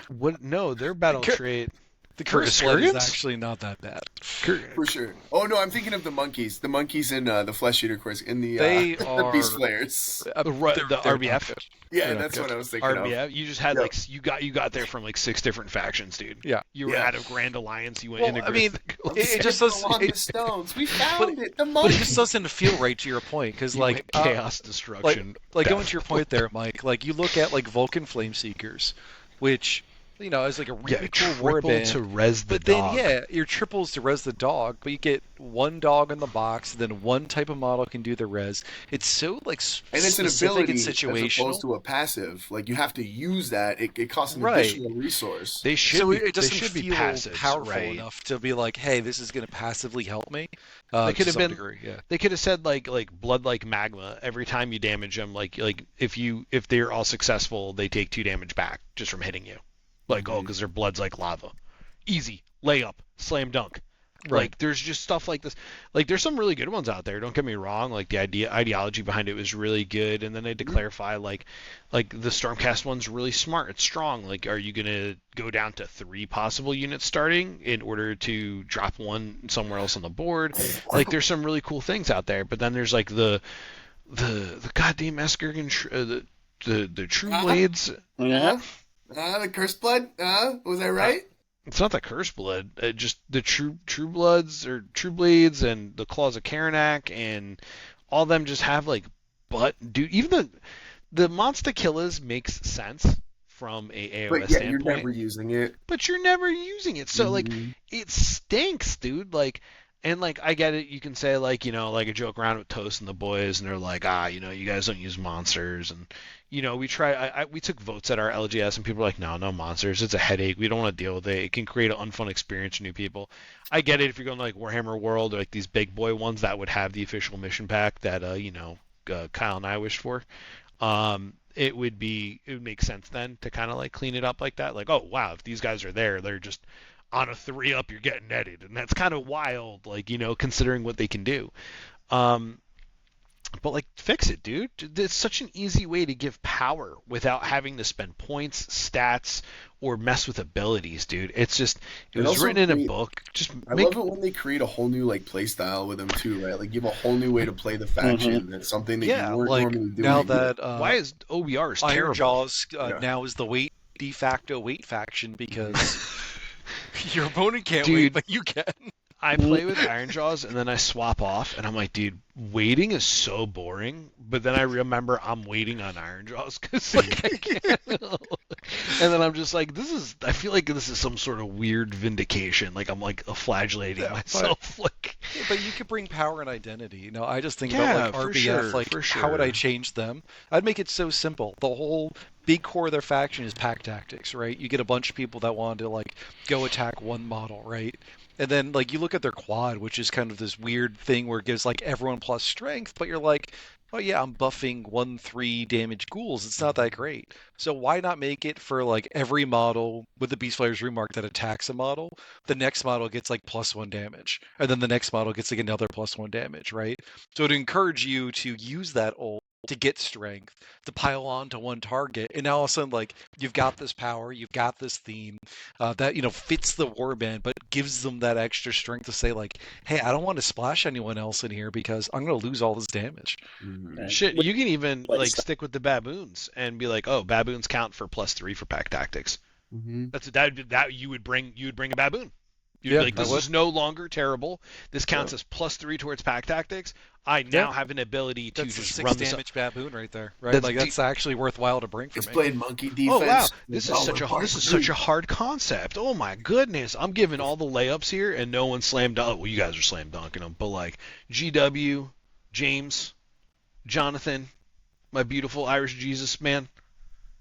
What? No, their battle trait. The Cursed Blood is Skurgans? actually not that bad. For sure. Oh no, I'm thinking of the monkeys. The monkeys in the Flesh Eater course in the They the are Beast Flayers. The they're RBF? not good. Yeah, They're not that's good. what I was thinking of. RBF. You just had Yep. like you got there from like 6 different factions, dude. Yeah. You were Yeah. out of Grand Alliance. You went Well, into. I mean, it just does. Along the It, stones. We found it. The but money. it just doesn't feel right to your point, because like chaos destruction. like going death. to your point there, Mike. Like you look at like Vulcan Flameseekers, which is like a really cool warband. to res the But dog. then, your triples to res the dog, but you get one dog in the box, then one type of model can do the res. It's so like And it's an specific ability and as situational. opposed to a passive. Like you have to use that. It costs an Right. additional resource. They should So be, it doesn't they should feel be passives, powerful right? enough to be like, hey, this is going to passively help me. They could to have some been. degree, yeah. They could have said like blood like magma. Every time you damage them, like if they're all successful, they take 2 damage back just from hitting you. Like because their blood's like lava. Easy layup, slam dunk. Right. Like there's just stuff like this. Like there's some really good ones out there. Don't get me wrong. Like the ideology behind it was really good. And then they had to clarify like the Stormcast one's really smart. It's strong. Like are you gonna go down to 3 possible units starting in order to drop one somewhere else on the board? Like there's some really cool things out there. But then there's like the goddamn Eskergan the True Blades. Yeah. The Cursed Blood? Was I right? It's not the Curse Blood, just the True Bloods or True Blades and the Claws of Karanak and all of them just have like dude, even the Monster Killers makes sense from a AOS But yeah, standpoint. you're never using it. But you're never using it. So like Mhm. it stinks, dude. Like and like I get it, you can say like, like a joke around with Toast and the boys and they're like, you guys don't use monsters and we try we took votes at our LGS and people were like, no monsters, it's a headache, we don't want to deal with it, it can create an unfun experience for new people. I get it if you're going to like Warhammer World or like these big boy ones that would have the official mission pack that Kyle and I wished for. It would make sense then to kind of like clean it up like that. Like, oh wow, if these guys are there, they're just on a 3-up, you're getting netted, and that's kind of wild, like considering what they can do. But like, fix it, dude. It's such an easy way to give power without having to spend points, stats, or mess with abilities, dude. It's just it was also written in a book. I love it when they create a whole new like play style with them too, right? Like give a whole new way to play the faction. That's something that you weren't like normally doing. now that why is OBR Iron terrible? Jaws now is the de facto weight faction because your opponent can't wait, but you can. I play with Iron Jaws and then I swap off and I'm like, dude, waiting is so boring. But then I remember I'm waiting on Iron Jaws because like I can't. And then I'm just like, I feel like this is some sort of weird vindication. Like I'm like flagellating myself. But you could bring power and identity. I just think Yeah, about like for RBF. sure, How would I change them? I'd make it so simple. The whole big core of their faction is pack tactics, right? You get a bunch of people that want to like go attack one model, right? And then like you look at their quad, which is kind of this weird thing where it gives like everyone plus strength, but you're like, oh yeah, I'm buffing 1/3 damage ghouls. It's not that great. So why not make it for like every model with the Beast Flayer's remark that attacks a model, the next model gets like +1 damage, and then the next model gets like another +1 damage, right? So to encourage you to use that ult to get strength, to pile on to one target, and now all of a sudden like you've got this power, you've got this theme that fits the warband, but gives them that extra strength to say like, hey, I don't want to splash anyone else in here because I'm going to lose all this damage. Shit, you can even like stick with the baboons and be like, oh, baboons count for +3 for pack tactics. That's that you would bring a baboon. You'd be like, this is no longer terrible. This counts as +3 towards pack tactics. I now have an ability to that's just a run 6 this damage baboon right there, right? That's actually worthwhile to bring for It's me. playing monkey defense. Oh wow, this is such a hard concept. Oh my goodness, I'm giving all the layups here, and no one slam dunk. Well, you guys are slam dunking them, but like GW, James, Jonathan, my beautiful Irish Jesus man,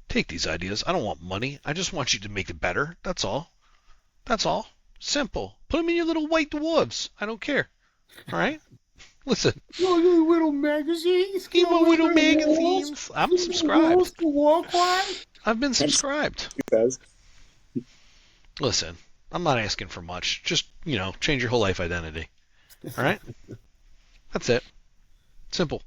take these ideas. I don't want money. I just want you to make it better. That's all. That's all. Simple. Put them in your little white dwarves. I don't care. All right. Listen. Your little magazines. Give my little magazines. I'm subscribed. Warcry. I've been subscribed. Says. Listen, I'm not asking for much. Just, change your whole life identity. All right? That's it. Simple.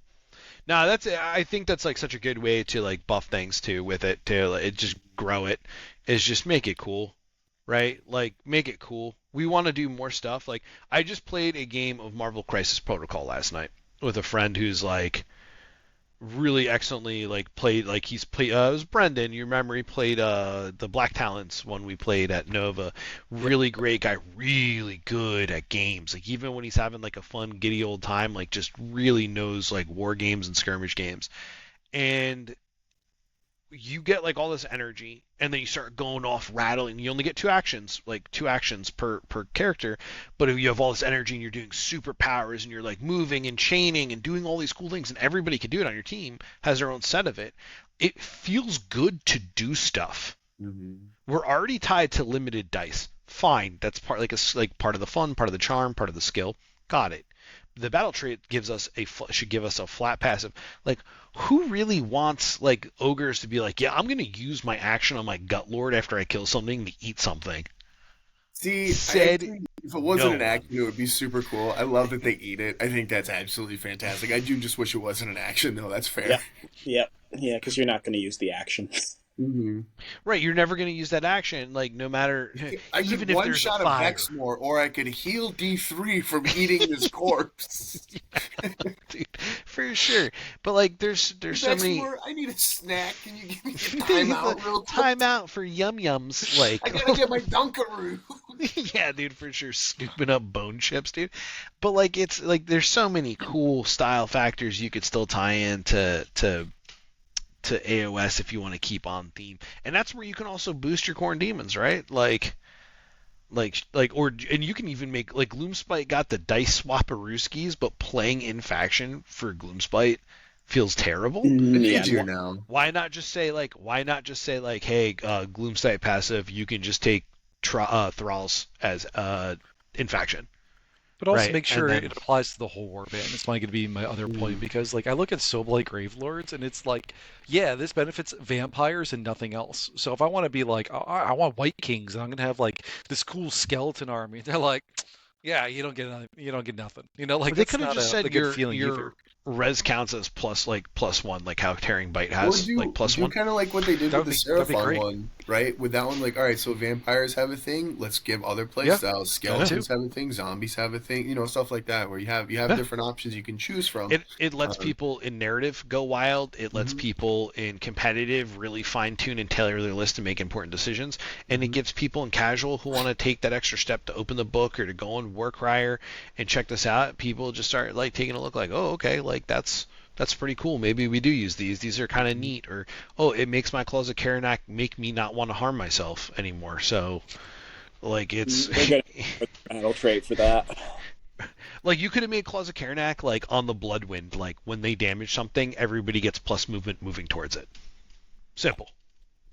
No, I think that's like such a good way to like buff things too with it, to just grow it, is just make it cool. right? Like, make it cool. We want to do more stuff. Like, I just played a game of Marvel Crisis Protocol last night with a friend who's like really excellently like played. Like, he's played. It was Brendan. You remember he played the Black Talents one we played at Nova. Really great guy. Really good at games. Like, even when he's having like a fun giddy old time, like just really knows like war games and skirmish games. And you get like all this energy, and then you start going off rattling. You only get two actions per character, but if you have all this energy and you're doing superpowers and you're like moving and chaining and doing all these cool things, and everybody can do it on your team, has their own set of it, it feels good to do stuff. We're already tied to limited dice. Fine, that's part part of the fun, part of the charm, part of the skill. Got it. The battle trait should give us a flat passive. Like, who really wants like ogres to be like, yeah, I'm gonna use my action on my gut lord after I kill something to eat something? See, if it wasn't an action, it would be super cool. I love that they eat it. I think that's absolutely fantastic. I do just wish it wasn't an action, though. That's fair. Yeah, because you're not going to use the action. Right, you're never going to use that action, like, no matter... I even could if one there's shot a of fire. Hexmore, or I could heal D3 from eating this corpse. Dude, for sure. But, like, there's so many... Hexmore, I need a snack. Can you give me a timeout real quick? Timeout for yum-yums, like... I gotta get my Dunkaroo. Yeah, dude, for sure. Scooping up bone chips, dude. But, like, it's, like, there's so many cool style factors you could still tie in to AOS if you want to keep on theme. And that's where you can also boost your Corn Demons, right? And you can even make, like, Gloomspite got the dice swapperooskies, but playing in faction for Gloomspite feels terrible. Now. Why not just say, hey, Gloomspite passive, you can just take Thralls as in faction. But also right. make sure it applies to the whole warband. It's going to be my other point, because like I look at Soulblight Gravelords and it's like, yeah, this benefits vampires and nothing else. So if I want to be like, oh, I want White Kings and I'm going to have like this cool skeleton army, they're like, yeah, you don't get nothing. You know, like they could have just said your res counts as +1, like how Tearing Bite has, like +1. Kind of like what they did with the Seraphon one, right? With that one, like, all right, so vampires have a thing. Let's give other playstyles. Skeletons have a thing. Zombies have a thing. You know, stuff like that, where you have different options you can choose from. It lets people in narrative go wild. It lets people in competitive really fine tune and tailor their list to make important decisions. And it gives people in casual who want to take that extra step to open the book or to go on Warcry and check this out. People just start like taking a look, like, oh, okay, like that's pretty cool. Maybe we do use these. These are kind of neat. Or, oh, it makes my Claus of Karanak make me not want to harm myself anymore. So, like, it's... They're going to battle trait for that. Like, you could have made Claus of Karanak, like, on the Bloodwind. Like, when they damage something, everybody gets plus movement moving towards it. Simple.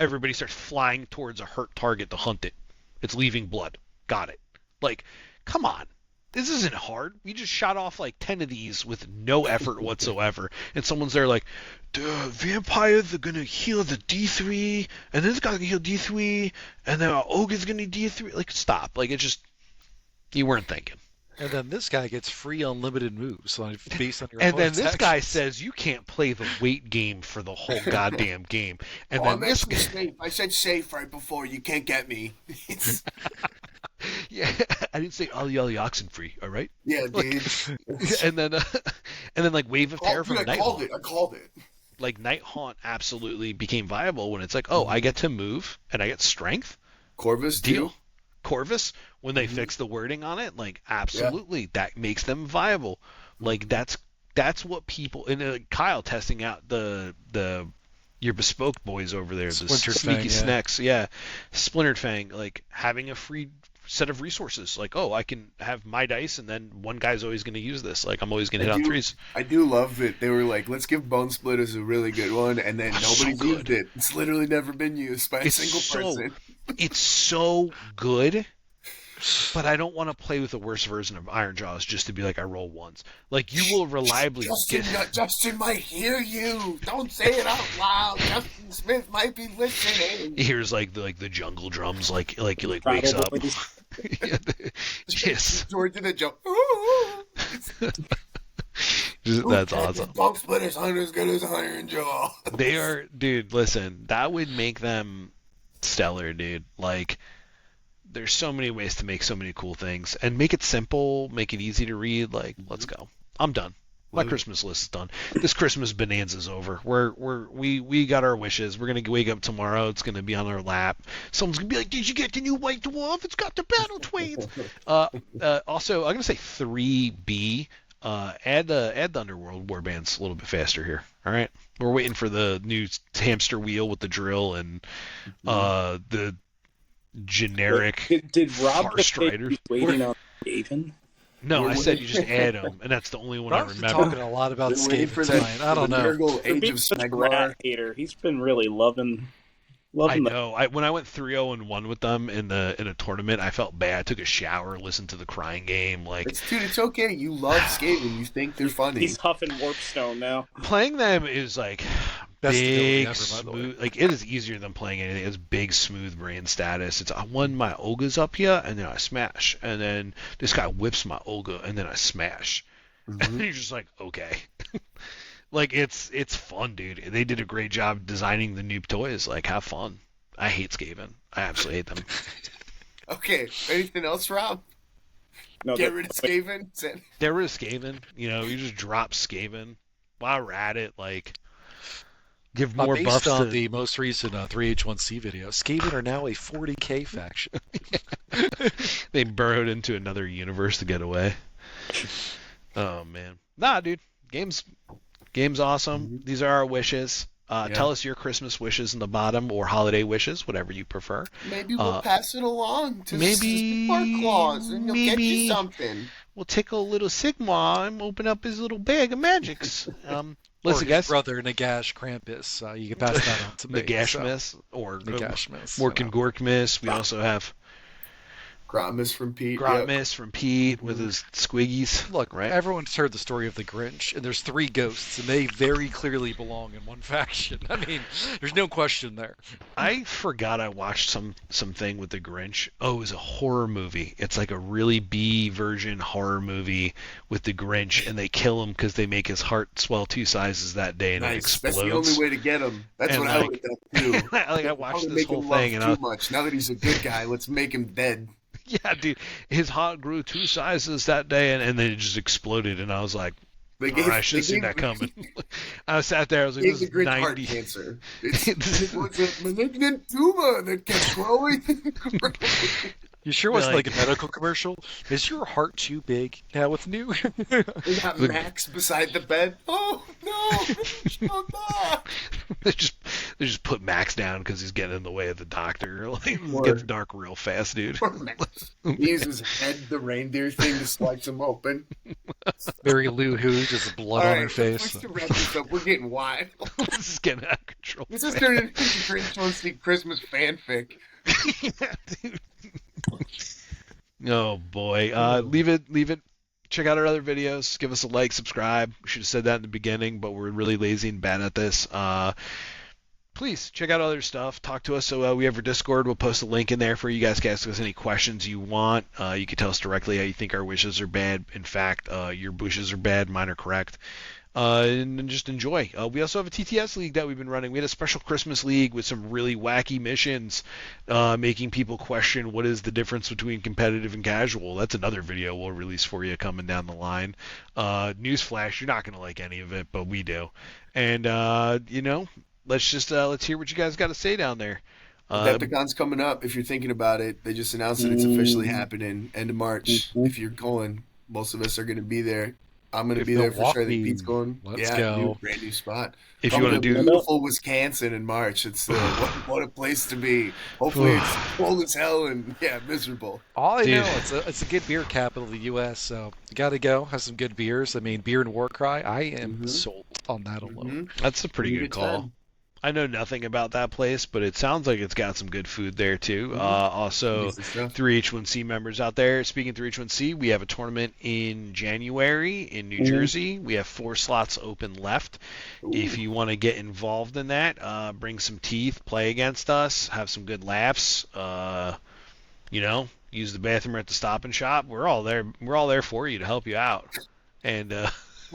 Everybody starts flying towards a hurt target to hunt it. It's leaving blood. Got it. Like, come on. This isn't hard. We just shot off like 10 of these with no effort whatsoever. And someone's there like, the vampires are going to heal the D3, and this guy's going to heal D3, and then our ogre's going to D3. Like, stop. Like, it's just, you weren't thinking. And then this guy gets free unlimited moves based on your And then this actions. guy says you can't play the wait game for the whole goddamn game. And then this guy... safe. I said safe right before. You can't get me. Yeah, I didn't say all the oxen free, all right? Yeah, dude. and then like Wave of Terror from Night Haunt. I called it. Like, Night Haunt absolutely became viable when it's like, oh, I get to move and I get strength. Corvus Deal. too. Corvus, when they fix the wording on it, like, absolutely, that makes them viable. Like, that's what people... And Kyle testing out your bespoke boys over there, the sneaky snacks. Yeah, Splintered Fang, like, having a free set of resources. Like, oh, I can have my dice, and then one guy's always going to use this. Like, I'm always going to hit on threes. I do love that they were like, let's give Bone Splitters a really good one, and then nobody's used it. It's literally never been used by a single person. It's so good, but I don't want to play with the worst version of Iron Jaws just to be like, I roll ones. Like, you will reliably Justin might hear you. Don't say it out loud. Justin Smith might be listening. He hears like the jungle drums, like wakes up. Yes. George in a jump. That's awesome. Bone Splitters aren't as good as Iron Jaw. They are, dude. Listen, that would make them stellar, dude. Like, there's so many ways to make so many cool things, and make it simple, make it easy to read. Like, let's go. I'm done. My Christmas list is done. This Christmas bonanza's over. We got our wishes. We're gonna wake up tomorrow. It's gonna be on our lap. Someone's gonna be like, "Did you get the new White Dwarf? It's got the battle twins." Also, I'm gonna say 3B. Add the Underworld warbands a little bit faster here. All right, we're waiting for the new hamster wheel with the drill and the generic Did Rob Far Striders. Waiting on Skaven? No, I said you just add them, and that's the only one Rob's I been remember. talking a lot about Been waiting for Skaven that. tonight. I don't know. Miracle You're Age being of such a Sigmar. rat hater. He's been really loving I that. know. When I went 3-0-1 with them in a tournament, I felt bad. I took a shower, listened to the crying game. Like, It's okay. You love Skaven. You think they're funny. He's huffing Warpstone now. playing them is like Best ability big, ever, by the way. smooth. Like, it is easier than playing anything. It's big, smooth brain status. It's I won my Olga's up here, and then I smash, and then this guy whips my Olga, and then I smash, and you're just like, okay. Like, it's fun, dude. They did a great job designing the new toys. Like, have fun. I hate Skaven. I absolutely hate them. Okay. Anything else, Rob? No, Get rid of Skaven. Get rid of Skaven. You just drop Skaven. While we're at it, like, give more Based buffs on to... the most recent 3H1C video, Skaven are now a 40k faction. They burrowed into another universe to get away. Oh, man. Nah, dude. Game's awesome. These are our wishes. Tell us your Christmas wishes in the bottom, or holiday wishes, whatever you prefer. Maybe we'll pass it along to maybe- Sigmar Claus, and he'll get you something. We'll tickle little Sigmar and open up his little bag of magics. Or Listen, his guys. brother Nagash Krampus. You can pass that on to me. Nagashmas or Nagashmas. Morkan Gorkmas. We also have Grotmus from Pete. Grotmus from Pete with his squiggies. Look, right? everyone's heard the story of the Grinch, and there's 3 ghosts, and they very clearly belong in one faction. I mean, there's no question there. I forgot I watched something with the Grinch. Oh, it was a horror movie. It's like a really B version horror movie with the Grinch, and they kill him because they make his heart swell 2 sizes that day, and it Nice. explodes. That's the only way to get him. That's And what I would do too. I watched this Make whole him love thing, and too much. Now that he's a good guy, let's make him dead. yeah, dude, his heart grew 2 sizes that day, and then it just exploded, and I was like, I should have seen that coming. I sat there, I was like, Gave this the is Grinch heart 90. cancer. It was a malignant tumor that kept growing. You sure wasn't Like- like a medical commercial? Is your heart too big? Now it's new. We got Max beside the bed. Oh no! Oh, no. They just put Max down because he's getting in the way of the doctor. Like, it Or- gets dark real fast, dude. Poor Max. He uses head, the reindeer thing, to slice him open. Very Lou Who, just blood All on right, her face. let's wrap this up. We're getting wild. This is getting out of control. This is turning into Grinch Wants to See Christmas fanfic. Dude. Oh boy, leave it. Check out our other videos. Give us a like, subscribe. We should have said that in the beginning, but we're really lazy and bad at this. Please check out other stuff. Talk to us. So we have our Discord. We'll post a link in there for you guys to ask us any questions you want. You can tell us directly how you think our wishes are bad. In fact, your wishes are bad. Mine are correct. And just enjoy. We also have a TTS league that we've been running. We had a special Christmas league with some really wacky missions, making people question what is the difference between competitive and casual. That's another video we'll release for you coming down the line. Newsflash, you're not going to like any of it, but we do. And, let's hear what you guys got to say down there. Decagon's coming up. If you're thinking about it, they just announced that it's officially happening end of March. If you're going, most of us are going to be there. I'm going to be there for sure. I think Pete's going. Let's go. Brand new spot. If you want to do beautiful Wisconsin in March, it's what a place to be. Hopefully it's cold as hell and miserable. All I Dude. know, it's a good beer capital of the U.S., so you got to go. Have some good beers. I mean, beer and Warcry, I am sold on that alone. That's a pretty Be a good good call. time. I know nothing about that place, but it sounds like it's got some good food there too. Also, Decent stuff. 3H1C members out there. Speaking of 3H1C, we have a tournament in January in New Jersey. We have 4 slots open left. If you want to get involved in that, bring some teeth, play against us, have some good laughs. Use the bathroom at the Stop and Shop. We're all there. We're all there for you to help you out. And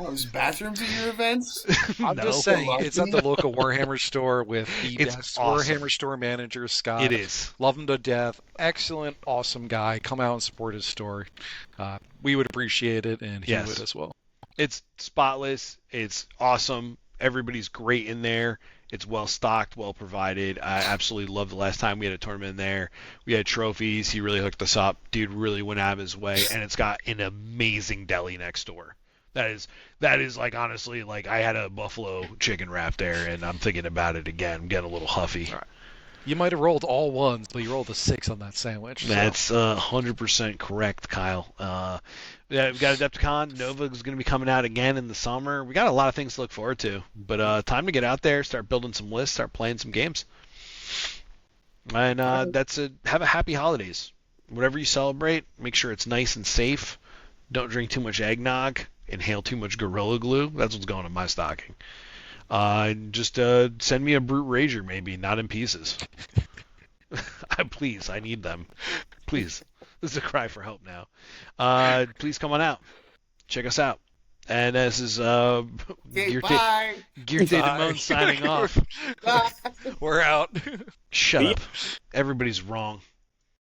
Oh, there's bathrooms at your events? I'm No, just saying, lucky. it's at the local Warhammer store with the It's best awesome. Warhammer store manager, Scott. It is. Love him to death. Excellent, awesome guy. Come out and support his store. We would appreciate it, and he Yes. would as well. It's spotless. It's awesome. Everybody's great in there. It's well stocked, well provided. I absolutely loved the last time we had a tournament in there. We had trophies. He really hooked us up. Dude really went out of his way, and it's got an amazing deli next door. That is like, honestly, like, I had a buffalo chicken wrap there, and I'm thinking about it again. I'm getting a little huffy. All right. You might have rolled all ones, but you rolled a 6 on that sandwich. So. That's 100% correct, Kyle. Yeah, we've got Adepticon. Nova is going to be coming out again in the summer. We got a lot of things to look forward to. But time to get out there, start building some lists, start playing some games. And have a happy holidays. Whatever you celebrate, make sure it's nice and safe. Don't drink too much eggnog. Inhale too much Gorilla Glue. That's what's going in my stocking. Just send me a Brute Rager, maybe, not in pieces. Please, I need them. Please. This is a cry for help now. Please come on out. Check us out. And this is Gear Bye. Damone signing off. Bye. We're out. Shut up. Everybody's wrong.